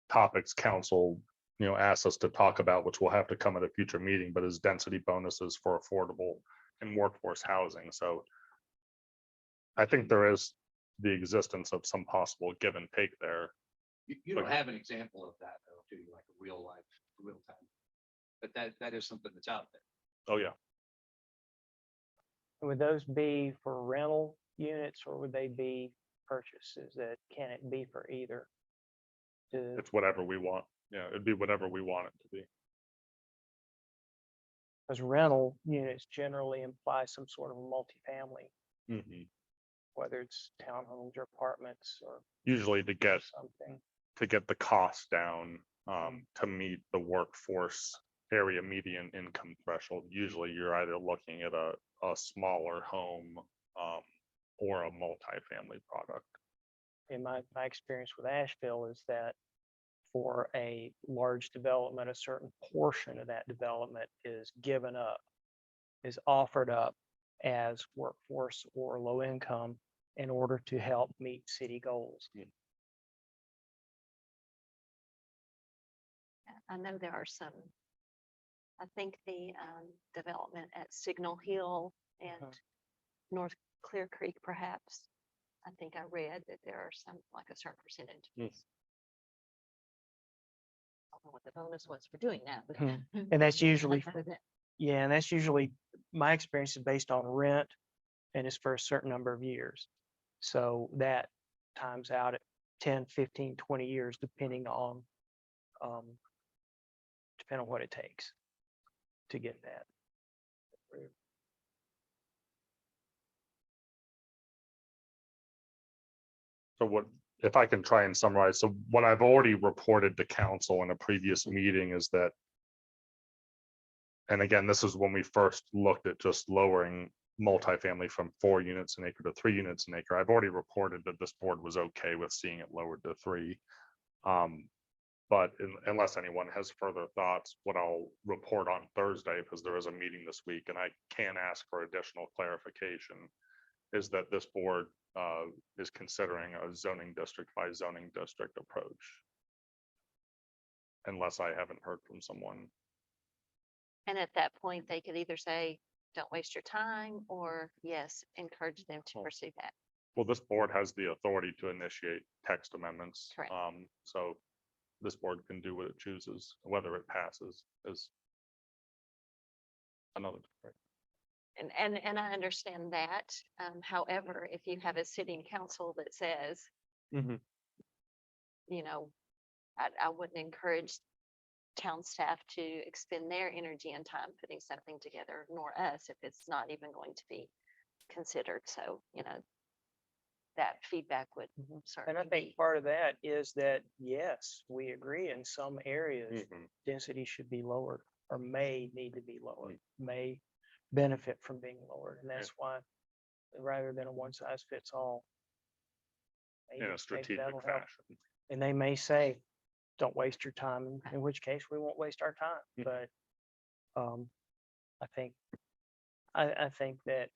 topics council, asked us to talk about, which will have to come at a future meeting, but is density bonuses for affordable and workforce housing. So I think there is the existence of some possible give and take there. you don't have an example of that though, do you, like a real life, real time? But that is something that's out there. Oh, yeah. Would those be for rental units, or would they be purchases? That can it be for either? It's whatever we want. Yeah, it'd be whatever we want it to be. Because rental units generally imply some sort of a multifamily, Mhm. whether it's townhomes or apartments or Usually to get something. the cost down, to meet the workforce area median income threshold. Usually you're either looking at a smaller home, or a multifamily product. In my experience with Asheville is that for a large development, a certain portion of that development is given up, is offered up as workforce or low income in order to help meet city goals. I know there are some. I think the development at Signal Hill and North Clear Creek, perhaps. I think I read that there are some, like a certain percentage. Mm. I don't know what the bonus was for doing that, but. And that's usually, Other than- yeah, and that's usually, my experience is based on rent and it's for a certain number of years. So that times out at 10, 15, 20 years, depending on what it takes to get that. So what, if I can try and summarize, so what I've already reported to council in a previous meeting is that, and again, this is when we first looked at just lowering multifamily from 4 units an acre to 3 units an acre. I've already reported that this board was okay with seeing it lowered to 3. But unless anyone has further thoughts, what I'll report on Thursday, because there is a meeting this week and I can ask for additional clarification, is that this board is considering a zoning district by zoning district approach. Unless I haven't heard from someone. And at that point, they could either say, don't waste your time, or yes, encourage them to Well, pursue that. Well, this board has the authority to initiate text amendments. Correct. So this board can do what it chooses, whether it passes is another. And I understand that. However, if you have a sitting council that says, Mhm. you know, I wouldn't encourage town staff to expend their energy and time putting something together, nor us, if it's not even going to be considered. So, that feedback would And I certainly think be. part of that is that, yes, we agree in some areas, Mhm. density should be lowered or may need to be lowered, may benefit from being lowered. And that's why, rather than a one size fits all. In maybe a strategic that'll help. fashion. And they may say, don't waste your time, in which case we won't waste our time, Mhm. but, I think that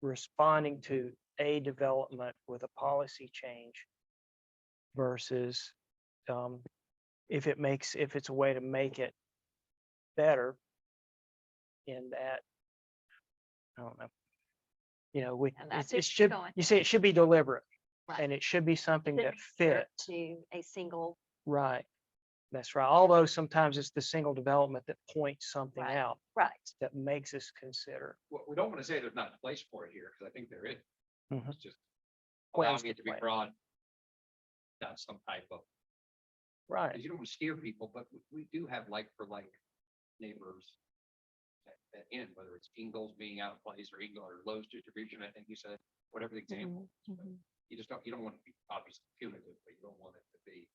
responding to a development with a policy change versus, if it's a way to make it better in that, I don't know. And I it see where you're should, going. you say it should be deliberate Right. and it should be something that Specific fits. To a single, Right. That's right. Although sometimes it's the single development that points something Right. out right. that makes us consider. Well, we don't want to say there's not a place for it here, because I think there is. Mhm. It's just Ways allowing to it to be play. broad. Not some type of, Right. because you don't want to steer people, but we do have like for like neighbors. That end, whether it's Ingles being out of place or Lowe's distribution, I think you said, whatever the example. Mhm. You don't want to be obviously punitive, but you don't want it to be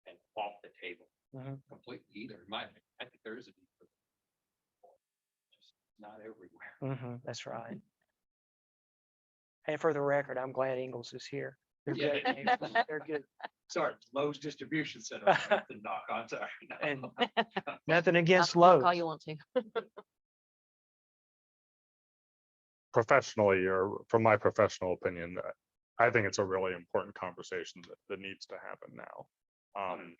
and off the table Mhm. completely either. In my opinion, I think there is a need for. Just not everywhere. That's right. And for the record, I'm glad Ingles is here. They're Yeah. good. They're good. Sorry, Lowe's Distribution Center. I have to knock on, sorry. No. And nothing against Knock all Lowe's. you want to. Professionally, or from my professional opinion, I think it's a really important conversation that needs to happen now. 100%.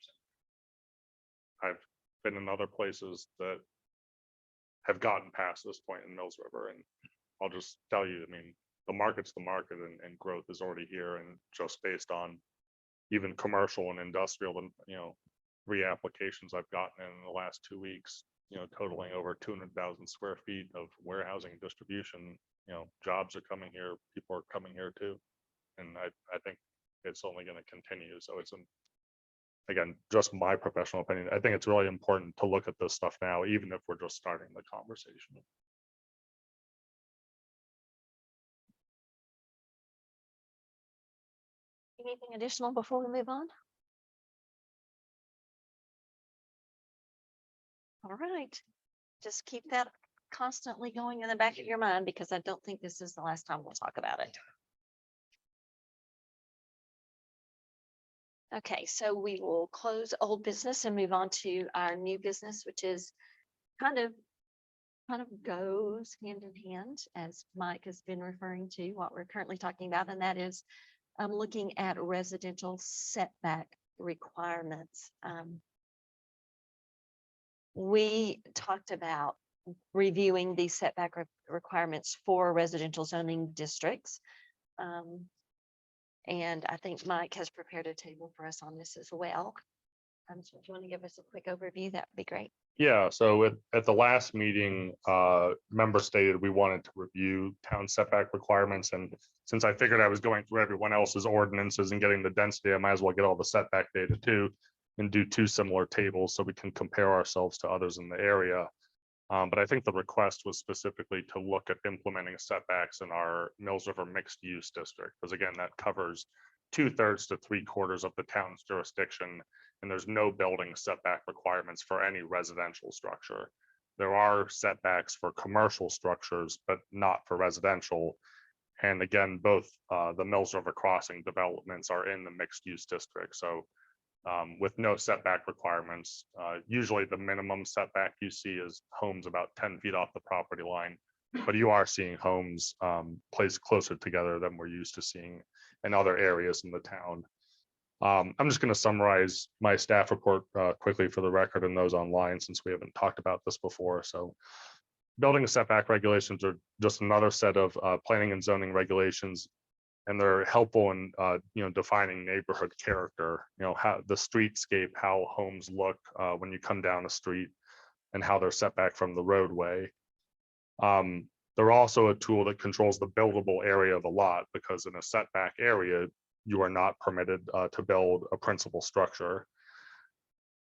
I've been in other places that have gotten past this point in Mills River, and I'll just tell you, I mean, the market's the market, and growth is already here, and just based on even commercial and industrial, and reapplications I've gotten in the last 2 weeks, totaling over 200,000 square feet of warehousing and distribution. Jobs are coming here, people are coming here too, and I think it's only going to continue. So it's again, just my professional opinion. I think it's really important to look at this stuff now, even if we're just starting the conversation. Anything additional before we move on? All right, just keep that constantly going in the back of your mind, because I don't think this is the last time we'll talk about it. Okay, so we will close old business and move on to our new business, which is kind of goes hand in hand, as Mike has been referring to, what we're currently talking about, and that is looking at residential setback requirements. We talked about reviewing the setback requirements for residential zoning districts. And I think Mike has prepared a table for us on this as well. So if you want to give us a quick overview, that would be great. Yeah, so at the last meeting, members stated we wanted to review town setback requirements, and since I figured I was going through everyone else's ordinances and getting the density, I might as well get all the setback data too, and do 2 similar tables so we can compare ourselves to others in the area. But I think the request was specifically to look at implementing setbacks in our Mills River mixed use district, because again, that covers 2/3 to 3/4 of the town's jurisdiction, and there's no building setback requirements for any residential structure. There are setbacks for commercial structures, but not for residential. And again, both the Mills River Crossing developments are in the mixed use district. So with no setback requirements, usually the minimum setback you see is homes about 10 feet off the property line. But you are seeing homes placed closer together than we're used to seeing in other areas in the town. I'm just going to summarize my staff report quickly for the record and those online, since we haven't talked about this before. So building setback regulations are just another set of planning and zoning regulations, and they're helpful in defining neighborhood character, how the streetscape, how homes look when you come down a street, and how they're set back from the roadway. They're also a tool that controls the buildable area of a lot, because in a setback area, you are not permitted to build a principal structure.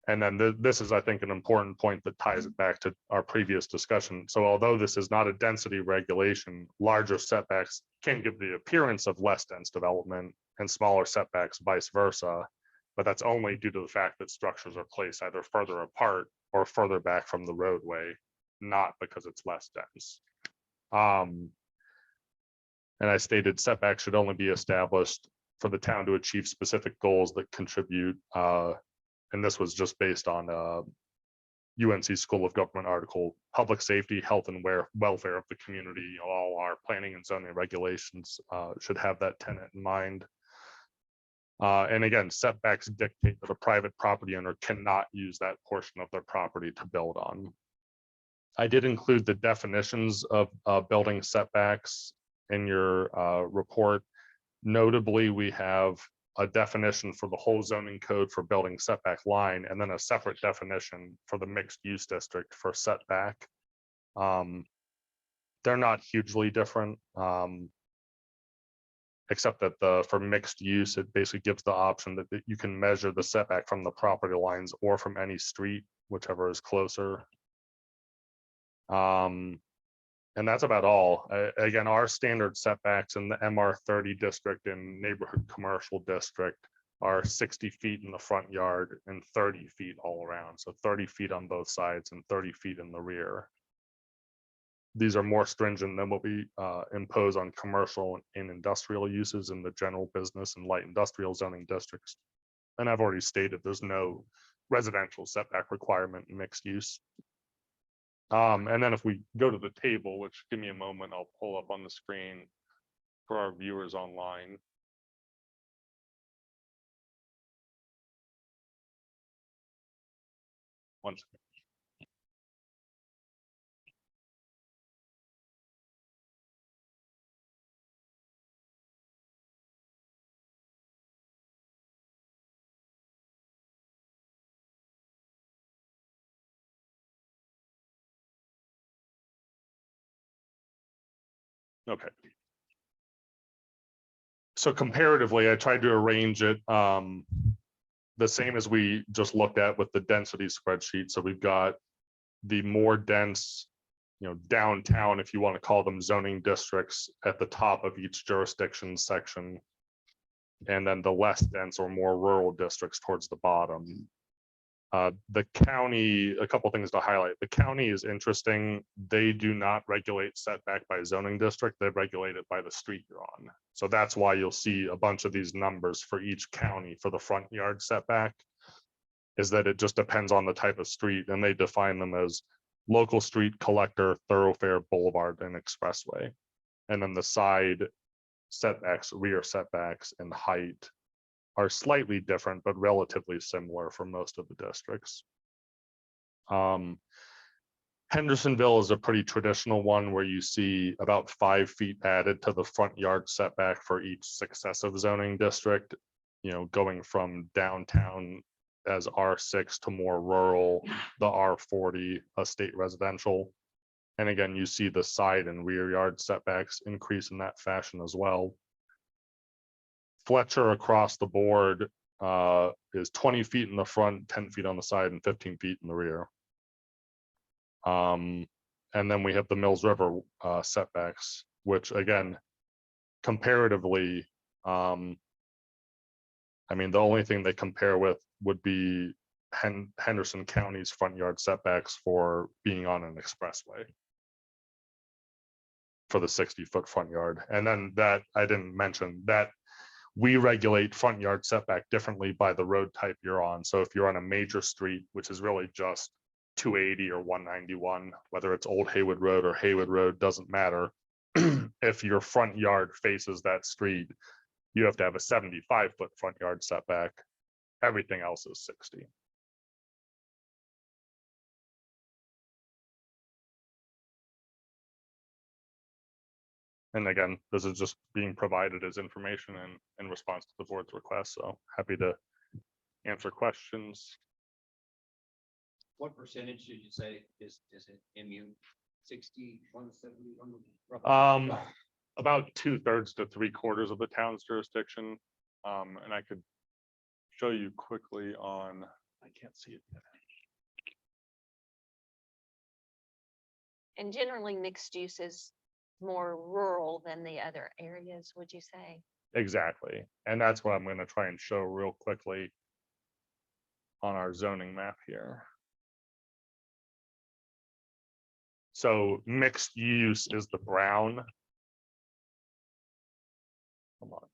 And then this is, I think, an important point that ties it back to our previous discussion. So although this is not a density regulation, larger setbacks can give the appearance of less dense development, and smaller setbacks vice versa. But that's only due to the fact that structures are placed either further apart or further back from the roadway, not because it's less dense. And I stated setbacks should only be established for the town to achieve specific goals that contribute, and this was just based on UNC School of Government article, public safety, health and welfare of the community. All our planning and zoning regulations should have that tenet in mind. And again, setbacks dictate that a private property owner cannot use that portion of their property to build on. I did include the definitions of building setbacks in your report. Notably, we have a definition for the whole zoning code for building setback line, and then a separate definition for the mixed use district for setback. They're not hugely different, except that for mixed use, it basically gives the option that you can measure the setback from the property lines or from any street, whichever is closer. And that's about all. Again, our standard setbacks in the MR30 district and neighborhood commercial district are 60 feet in the front yard and 30 feet all around. So 30 feet on both sides and 30 feet in the rear. These are more stringent than what we impose on commercial and industrial uses in the general business and light industrial zoning districts. And I've already stated there's no residential setback requirement in mixed use. And then if we go to the table, which give me a moment, I'll pull up on the screen for our viewers online. One second. Okay. So comparatively, I tried to arrange it the same as we just looked at with the density spreadsheet. So we've got the more dense, downtown, if you want to call them zoning districts, at the top of each jurisdiction section. And then the less dense or more rural districts towards the bottom. The county, a couple things to highlight. The county is interesting. They do not regulate setback by zoning district. They regulate it by the street you're on. So that's why you'll see a bunch of these numbers for each county for the front yard setback, is that it just depends on the type of street, and they define them as local street, collector, thoroughfare, boulevard, and expressway. And then the side setbacks, rear setbacks, and height are slightly different, but relatively similar for most of the districts. Hendersonville is a pretty traditional one where you see about 5 feet added to the front yard setback for each successive zoning district, going from downtown as R6 to more rural, the R40, estate residential. And again, you see the side and rear yard setbacks increase in that fashion as well. Fletcher across the board is 20 feet in the front, 10 feet on the side, and 15 feet in the rear. And then we have the Mills River setbacks, which again, comparatively, the only thing they compare with would be Henderson County's front yard setbacks for being on an expressway. For the 60-foot front yard. And then that, I didn't mention that we regulate front yard setback differently by the road type you're on. So if you're on a major street, which is really just 280 or 191, whether it's Old Haywood Road or Haywood Road, doesn't matter. If your front yard faces that street, you have to have a 75-foot front yard setback. Everything else is 60. And again, this is just being provided as information in response to the board's request. So happy to answer questions. What percentage did you say is it MU? 60, 170? About 2/3 to 3/4 of the town's jurisdiction. And I could show you quickly on, I can't see it. And generally mixed use is more rural than the other areas, would you say? Exactly. And that's what I'm going to try and show real quickly on our zoning map here. So mixed use is the brown. Come on.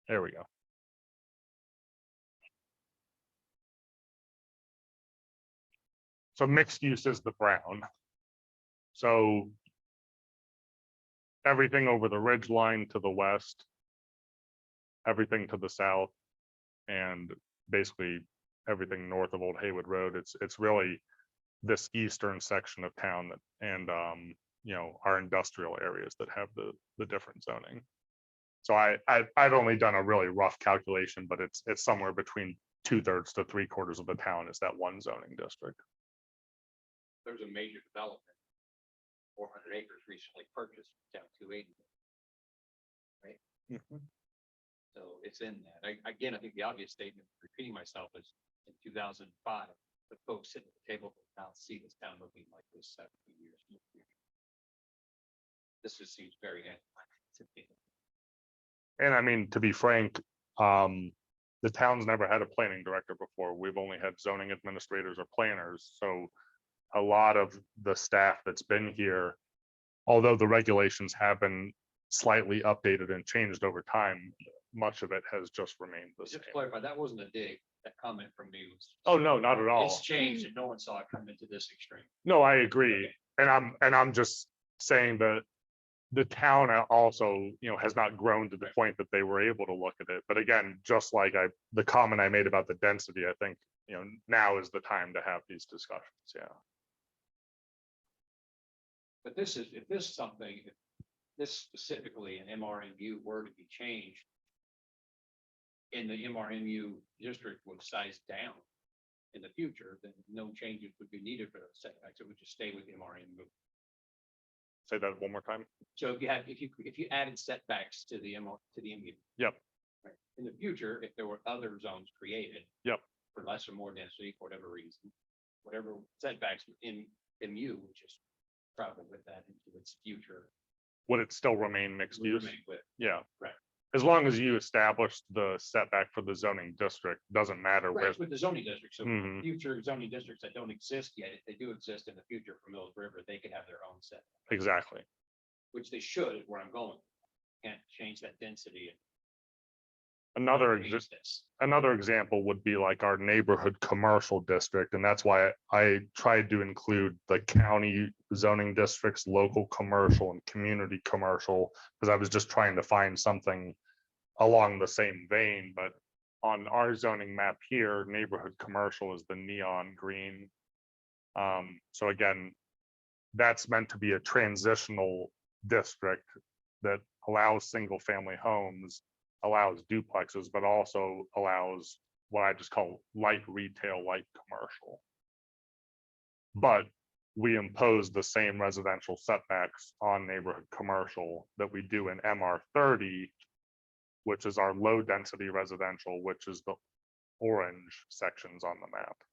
There we go. So mixed use is the brown. So everything over the ridge line to the west, everything to the south, and basically everything north of Old Haywood Road. It's really this eastern section of town that, and you know, our industrial areas that have the different zoning. So I've only done a really rough calculation, but it's somewhere between 2/3 to 3/4 of the town is that one zoning district. There's a major development, 400 acres recently purchased down 280. So it's in that. Again, I think the obvious statement, repeating myself, is in 2005, the folks sitting at the table will now see this town looking like this 70 years in the future. This just seems very to me. And I mean, to be frank, the town's never had a planning director before. We've only had zoning administrators or planners. So a lot of the staff that's been here, although the regulations have been slightly updated and changed over time, much of it has just remained the Just same. to clarify, that wasn't a dig. That comment from me was. Oh, no, not at all. It's changed and no one saw it come into this extreme. No, I agree. And I'm just saying that the town also, you know, has not grown to the point that they were able to look at it. But again, just like the comment I made about the density, I think, you know, now is the time to have these discussions. Yeah. But this is, if this is something, if this specifically an MRMU were to be changed, and the MRMU district would size down in the future, then no changes would be needed for the setbacks. It would just stay with MRMU. Say that one more time. So if you added setbacks to the MU. Yep. Right, in the future, if there were other zones created. Yep. For less or more density, for whatever reason, whatever setbacks in MU, which is probably with that into its future. Would it still remain mixed would use? remain with. Yeah. Right. As long as you established the setback for the zoning district, doesn't matter where. Right, with the zoning district, so Mhm. future zoning districts that don't exist yet, if they do exist in the future for Mills River, they could have their own set, Exactly. which they should, is where I'm going. Can't change that density. Another Change this. another example would be like our neighborhood commercial district, and that's why I tried to include the county zoning districts, local commercial and community commercial, because I was just trying to find something along the same vein. But on our zoning map here, neighborhood commercial is the neon green. So again, that's meant to be a transitional district that allows single family homes, allows duplexes, but also allows what I just call light retail, light commercial. But we impose the same residential setbacks on neighborhood commercial that we do in MR30, which is our low density residential, which is the orange sections on the map.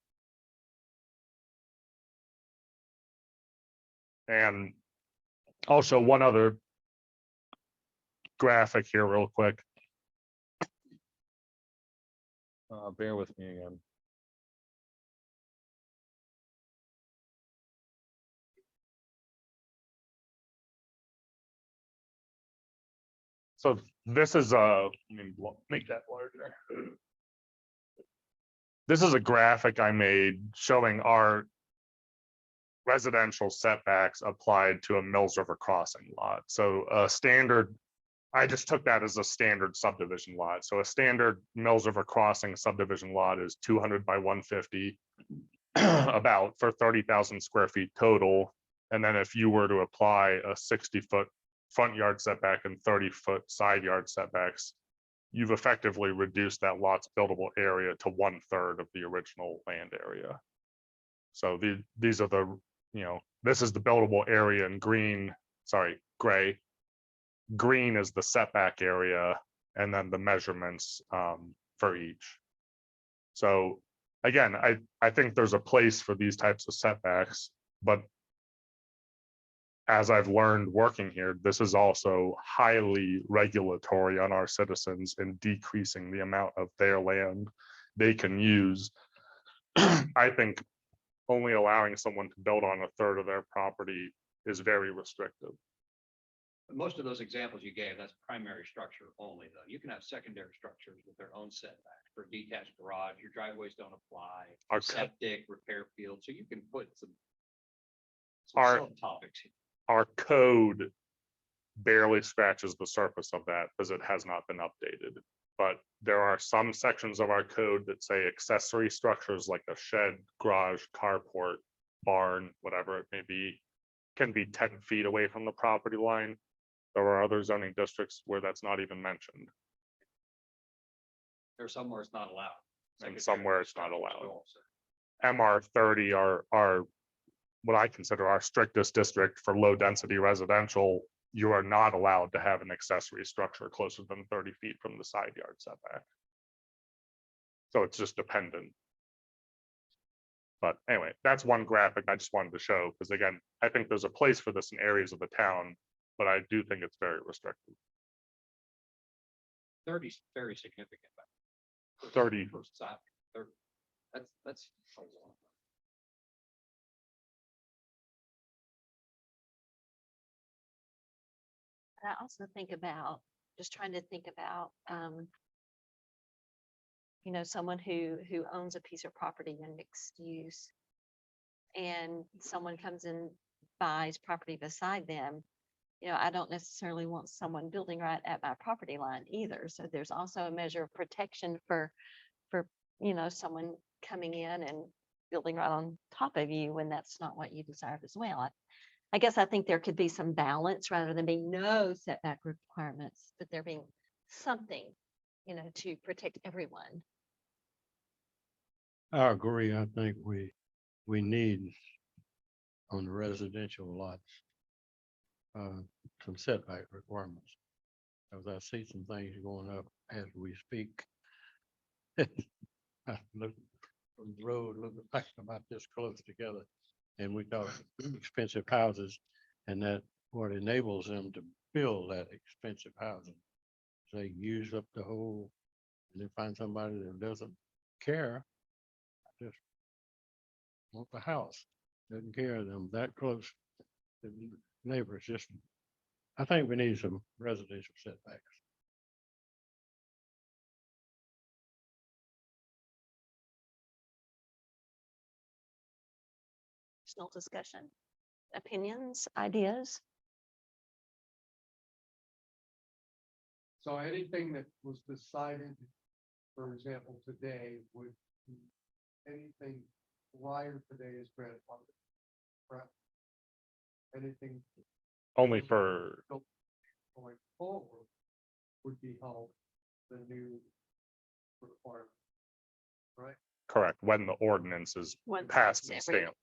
And also one other graphic here real quick. Bear with me again. So this is make that larger. This is a graphic I made showing our residential setbacks applied to a Mills River crossing lot. So a standard, I just took that as a standard subdivision lot. So a standard Mills River crossing subdivision lot is 200 by 150, about for 30,000 square feet total. And then if you were to apply a 60-foot front yard setback and 30-foot side yard setbacks, you've effectively reduced that lot's buildable area to 1/3 of the original land area. So these are the, this is the buildable area in green, sorry, gray. Green is the setback area, and then the measurements for each. So again, I think there's a place for these types of setbacks, but as I've learned working here, this is also highly regulatory on our citizens in decreasing the amount of their land they can use. I think only allowing someone to build on 1/3 of their property is very restrictive. But most of those examples you gave, that's primary structure only, though. You can have secondary structures with their own setback. For detached garage, your driveways don't apply, Our septic, repair field, so you can put some Our- subtopics here. Our code barely scratches the surface of that because it has not been updated. But there are some sections of our code that say accessory structures like a shed, garage, carport, barn, whatever it may be, can be 10 feet away from the property line. There are other zoning districts where that's not even mentioned. There's somewhere it's not allowed. And somewhere it's not Secondary allowed. structures also. MR 30 are what I consider our strictest district for low density residential. You are not allowed to have an accessory structure closer than 30 feet from the side yard setback. So it's just dependent. But anyway, that's one graphic I just wanted to show, because again, I think there's a place for this in areas of the town, but I do think it's very restrictive. 30 is very significant. but 30. per side, 30. That's a lot. I also think about, just trying to think about, someone who owns a piece of property in mixed use. And someone comes and buys property beside them. I don't necessarily want someone building right at my property line either. So there's also a measure of protection for, someone coming in and building right on top of you when that's not what you desire as well. I guess I think there could be some balance rather than being no setback requirements, but there being something, to protect everyone. I agree. I think we need on the residential lots some setback requirements. Because I see some things going up as we speak. I look from the road, look like about this close together, and we talk expensive houses, and that what enables them to build that expensive housing. They use up the whole, and they find somebody that doesn't care, just want the house, doesn't care of them that close to the neighbors. Just, I think we need some residential setbacks. Additional discussion, opinions, ideas. So anything that was decided, for example, today would, anything prior today is grandfathered. Correct? Anything Only for, going forward would be held the new requirement. Right? correct, when the ordinance is Once passed it's and every- stamped.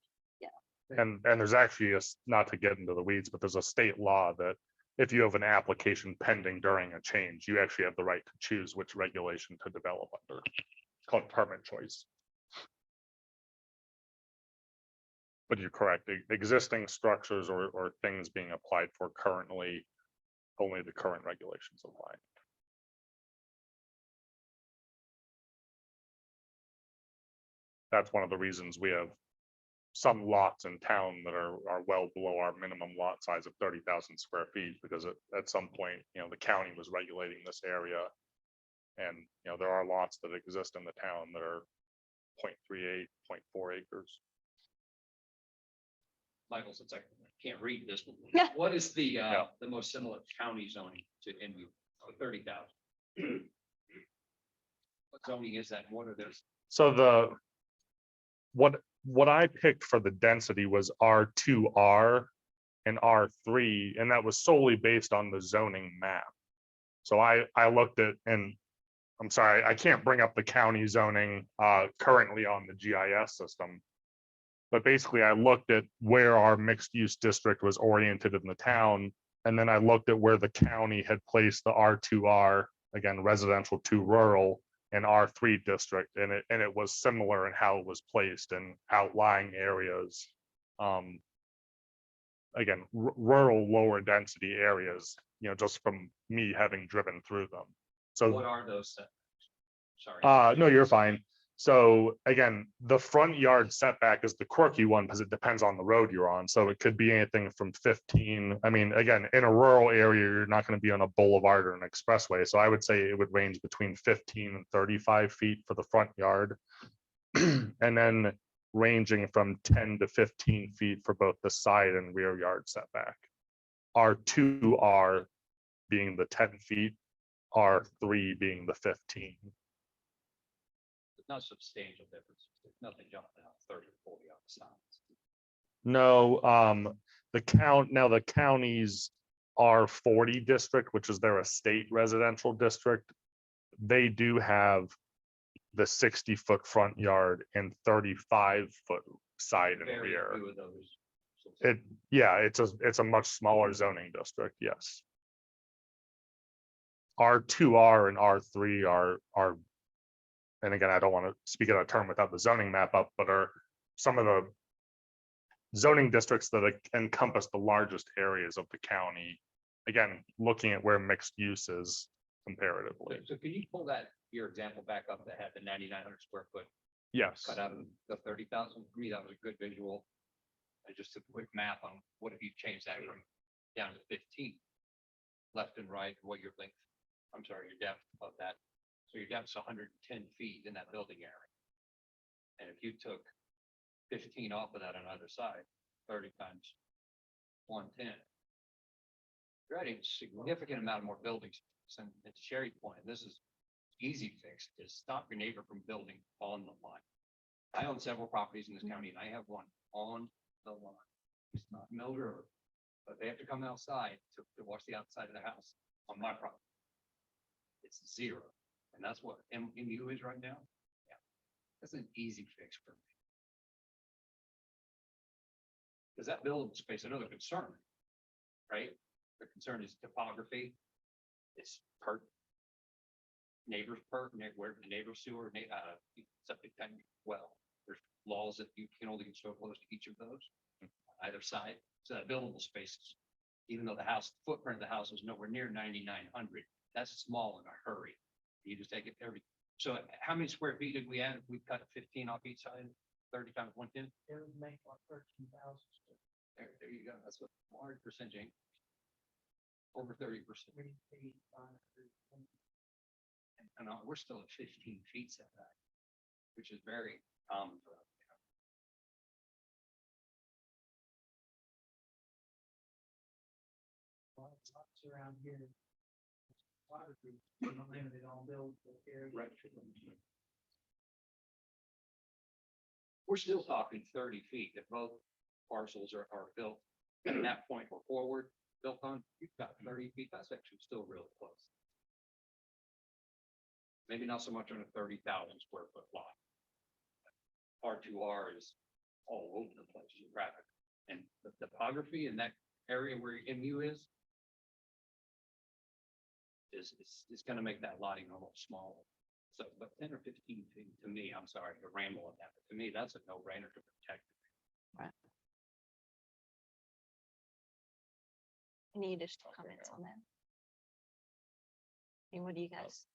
And there's actually not to get into the weeds, but there's a state law that if you have an application pending during a change, you actually have the right to choose which regulation to develop under. It's called permit choice. But you're correct, existing structures or things being applied for currently only the current regulations apply. That's one of the reasons we have some lots in town that are well below our minimum lot size of 30,000 square feet, because at some point, the county was regulating this area. And, there are lots that exist in the town that are 0.38, 0.4 acres. Michael, since I can't read this, Yeah. what is the most similar county zoning to NU, 30,000? What zoning is that? What are those? So what I picked for the density was R2R and R3, and that was solely based on the zoning map. So I looked at, and I'm sorry, I can't bring up the county zoning currently on the GIS system. But basically I looked at where our mixed use district was oriented in the town. And then I looked at where the county had placed the R2R, again, residential to rural, and R3 district, and it was similar in how it was placed in outlying areas. Again, rural, lower density areas, just from me having driven through them. So What are those setbacks? Sorry. no, you're fine. So again, the front yard setback is the quirky one because it depends on the road you're on. So it could be anything from 15. I mean, again, in a rural area, you're not going to be on a boulevard or an expressway. So I would say it would range between 15 and 35 feet for the front yard. And then ranging from 10 to 15 feet for both the side and rear yard setback. R2R being the 10 feet, R3 being the 15. Not substantial difference. Nothing jumping out 30 or 40 on the sides. No, the county's R40 district, which is their estate residential district, they do have the 60-foot front yard and 35-foot side and Very rear. few of those. It's a much smaller zoning district, yes. R2R and R3 are, and again, I don't want to speak out of term without the zoning map up, but are some of the zoning districts that encompass the largest areas of the county. Again, looking at where mixed use is comparatively. So can you pull your example back up that had the 9,900 square foot Yes. cut out of the 30,000? For me, that was a good visual. I just took a quick math on what if you change that from down to 15, left and right, what your length, I'm sorry, your depth of that. So your depth's 110 feet in that building area. And if you took 15 off of that on either side, 30 times 110. You're adding a significant amount more buildings. And to Sherry's point, this is easy fix, is stop your neighbor from building on the line. I own several properties in this county and I have one on the line. It's not Mill River, but they have to come outside to watch the outside of the house on my property. It's 0. And that's what MU is right now. Yeah, that's an easy fix for me. Because that building space, another concern, right? The concern is topography. It's neighbors where the neighbor sewer, septic tank well. There's laws that you can only get so close to each of those on either side. So that buildable space, even though the footprint of the house is nowhere near 9,900, that's small in a hurry. You just take it so how many square feet did we add if we cut 15 off each side, 30 times 110? It would make like 13,000. There you go. That's what large percentage. Over 30%. And we're still at 15 feet setback, which is very common for us. Lots around here. Limited on build. Right. We're still talking 30 feet if both parcels are built at that point or forward, built on, you've got 30 feet. That's actually still really close. Maybe not so much on a 30,000 square foot lot. R2R is all over the place geographically. And the topography in that area where MU is going to make that lotting a little smaller. So, but 10 or 15 feet to me, I'm sorry to ramble on that, but to me, that's a no-brainer to protect. Any additional comments on that? And what do you guys?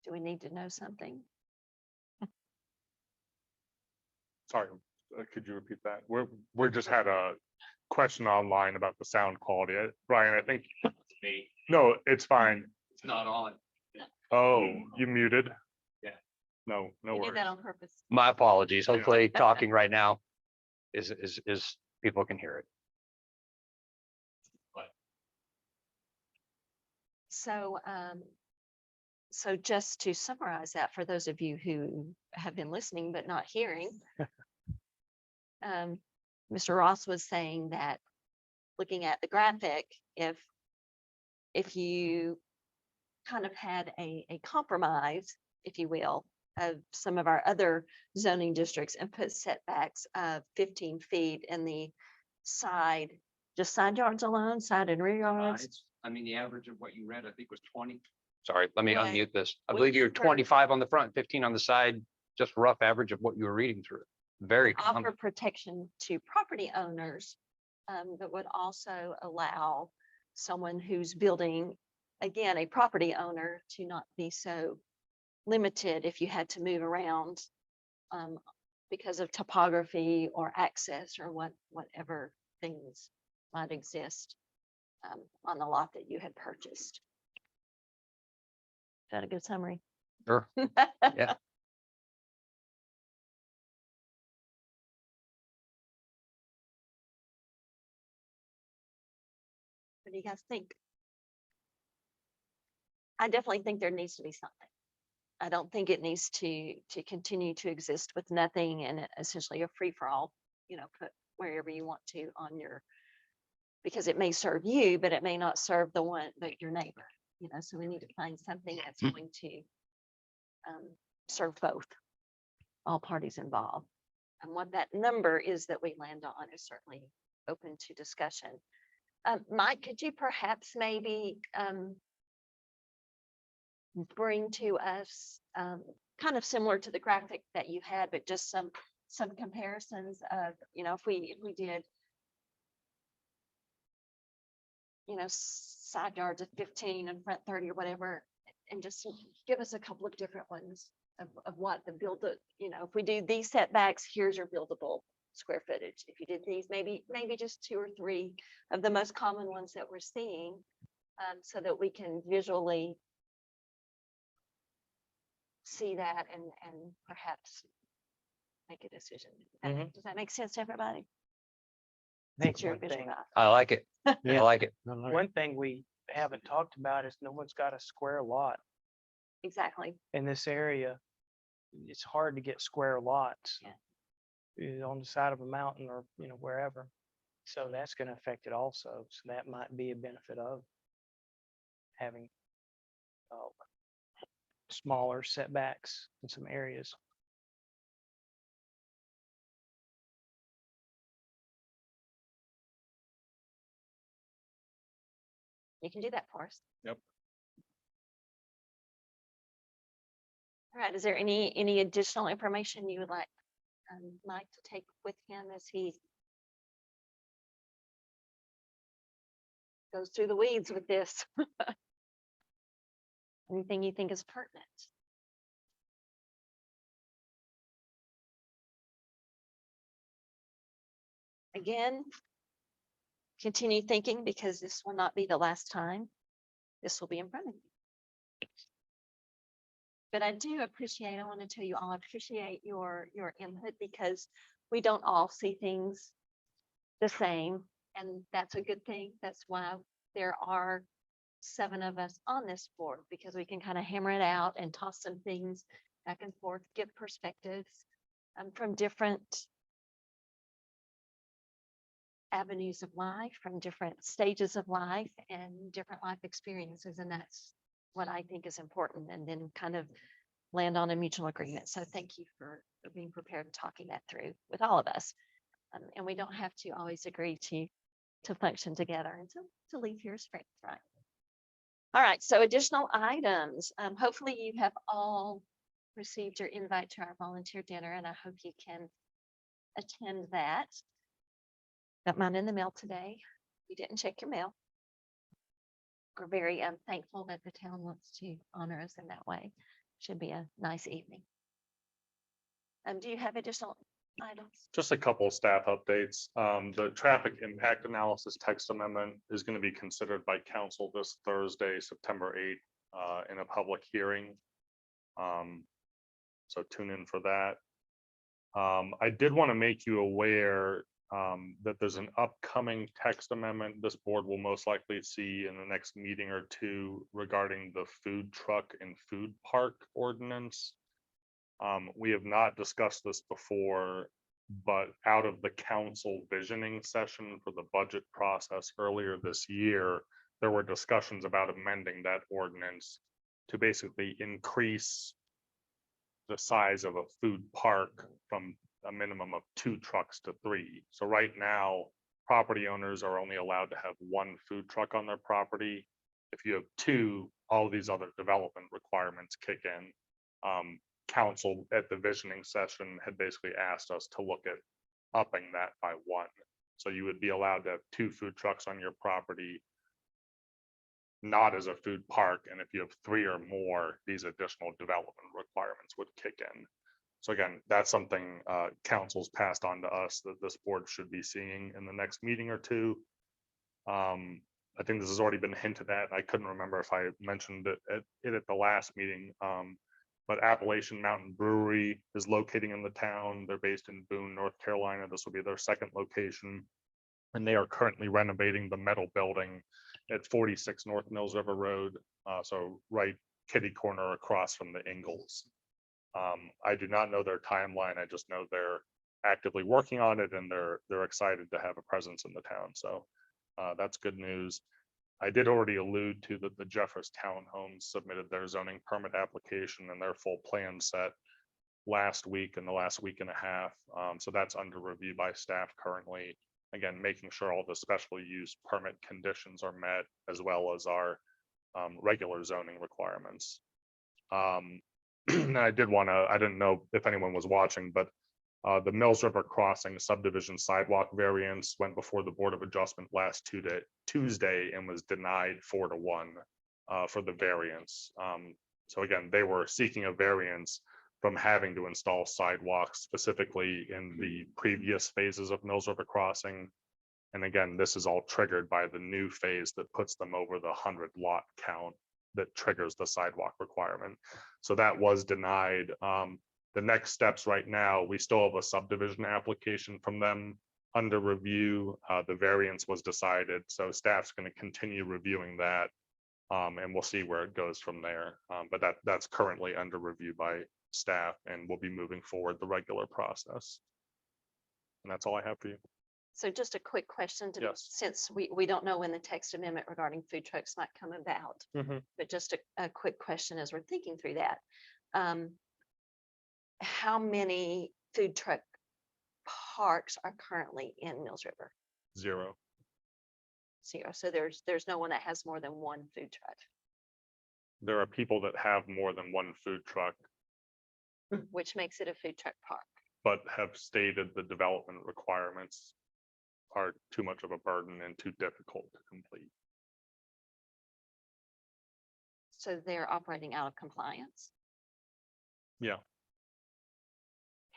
Do we need to know something? Sorry, could you repeat that? We're just had a question online about the sound quality. Brian, I think, Me, no, it's fine. it's not on. Oh, you muted? Yeah. No, no We did worries. that on purpose. My apologies. Yeah. Hopefully talking right now is people can hear it. So, so just to summarize that for those of you who have been listening but not hearing. Mr. Ross was saying that looking at the graphic, if you kind of had a compromise, if you will, of some of our other zoning districts and put setbacks of 15 feet in the side, just side yards alone, side and rear yards. I mean, the average of what you read, I think was 20. Sorry, let me Right. unmute this. I We believe you're prefer- 25 on the front, 15 on the side, just rough average of what you were reading through. Very Offer common. protection to property owners, that would also allow someone who's building, again, a property owner to not be so limited if you had to move around because of topography or access or whatever things might exist on the lot that you had purchased. Is that a good summary? Sure. Yeah. What do you guys think? I definitely think there needs to be something. I don't think it needs to continue to exist with nothing and essentially a free for all, put wherever you want to on your, because it may serve you, but it may not serve but your neighbor, so we need to find something that's going to serve both, all parties involved. And what that number is that we land on is certainly open to discussion. Mike, could you perhaps maybe bring to us kind of similar to the graphic that you had, but just some comparisons of, if we did, side yards of 15 and front 30 or whatever, and just give us a couple of different ones of what the if we do these setbacks, here's your buildable square footage. If you did these, maybe just 2 or 3 of the most common ones that we're seeing, so that we can visually see that and perhaps make a decision. Does that make sense to everybody? I think Since you're a one visual thing, guy. I like it. I Yeah. like it. I like one thing we haven't talked about is no one's got a square lot Exactly. in this area. It's hard to get square lots. On the side of a mountain or, wherever. So that's gonna affect it also. So that might be a benefit of having smaller setbacks in some areas. You can do that for us. Yep. All right. Is there any additional information you would like Mike to take with him as he goes through the weeds with this? Anything you think is pertinent? Again, continue thinking because this will not be the last time this will be in front of you. But I do appreciate, I want to tell you all, I appreciate your input because we don't all see things the same. And that's a good thing. That's why there are 7 of us on this board, because we can kind of hammer it out and toss some things back and forth, give perspectives from different avenues of life, from different stages of life and different life experiences. And that's what I think is important, and then kind of land on a mutual agreement. So thank you for being prepared and talking that through with all of us. And we don't have to always agree to function together and to leave here as friends, right? All right, so additional items. Hopefully you have all received your invite to our volunteer dinner, and I hope you can attend that. Got mine in the mail today. You didn't check your mail. We're very thankful that the town wants to honor us in that way. Should be a nice evening. Do you have additional items? Just a couple of staff updates. The traffic impact analysis text amendment is going to be considered by council this Thursday, September 8th, in a public hearing. So tune in for that. I did want to make you aware that there's an upcoming text amendment this board will most likely see in the next meeting or two regarding the food truck and food park ordinance. We have not discussed this before, but out of the council visioning session for the budget process earlier this year, there were discussions about amending that ordinance to basically increase the size of a food park from a minimum of 2 trucks to 3. So right now, property owners are only allowed to have 1 food truck on their property. If you have 2, all these other development requirements kick in. Council at the visioning session had basically asked us to look at upping that by 1. So you would be allowed to have 2 food trucks on your property, not as a food park. And if you have 3 or more, these additional development requirements would kick in. So again, that's something council's passed on to us that this board should be seeing in the next meeting or two. I think this has already been hinted at. I couldn't remember if I mentioned it at the last meeting. But Appalachian Mountain Brewery is locating in the town. They're based in Boone, North Carolina. This will be their 2nd location. And they are currently renovating the metal building at 46 North Mills River Road. So right kitty corner across from the Ingalls. I do not know their timeline. I just know they're actively working on it and they're excited to have a presence in the town. So that's good news. I did already allude to that the Jeffers Townhomes submitted their zoning permit application and their full plan set last week and the last week and a half. So that's under review by staff currently. Again, making sure all the special use permit conditions are met as well as our regular zoning requirements. And I didn't know if anyone was watching, but the Mills River Crossing subdivision sidewalk variance went before the Board of Adjustment last Tuesday and was denied 4-1 for the variance. So again, they were seeking a variance from having to install sidewalks specifically in the previous phases of Mills River Crossing. And again, this is all triggered by the new phase that puts them over the 100 lot count that triggers the sidewalk requirement. So that was denied. The next steps right now, we still have a subdivision application from them under review. The variance was decided, so staff's going to continue reviewing that, and we'll see where it goes from there. But that's currently under review by staff, and we'll be moving forward the regular process. And that's all I have for you. So just a quick question to, Yes. since we don't know when the text amendment regarding food trucks might come about, but just a quick question as we're thinking through that. How many food truck parks are currently in Mills River? 0. 0. So there's no one that has more than 1 food truck, There are people that have more than 1 food truck, which makes it a food truck park. but have stated the development requirements are too much of a burden and too difficult to complete. So they're operating out of compliance. Yeah.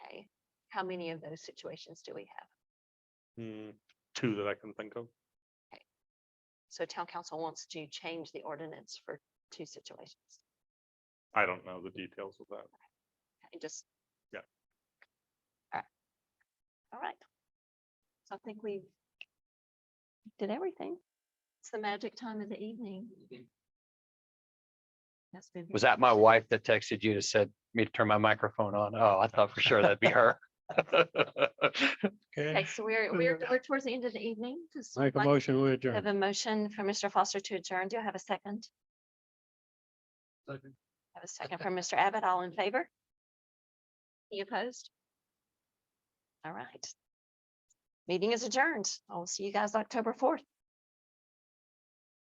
Okay. How many of those situations do we have? 2 that I can think of. So town council wants to change the ordinance for 2 situations. I don't know the details of that. I just. Yeah. All right. So I think we did everything. It's the magic time of the evening. That's been. Was that my wife that texted you to said me to turn my microphone on? Oh, I thought for sure that'd be her. Okay, so we're towards the end of the evening. Just Make a like- motion, we I adjourn. have a motion from Mr. Foster to adjourn. Do I have a second? Second. I have a second from Mr. Abbott. All in favor? Any opposed? All right. Meeting is adjourned. I will see you guys October 4th.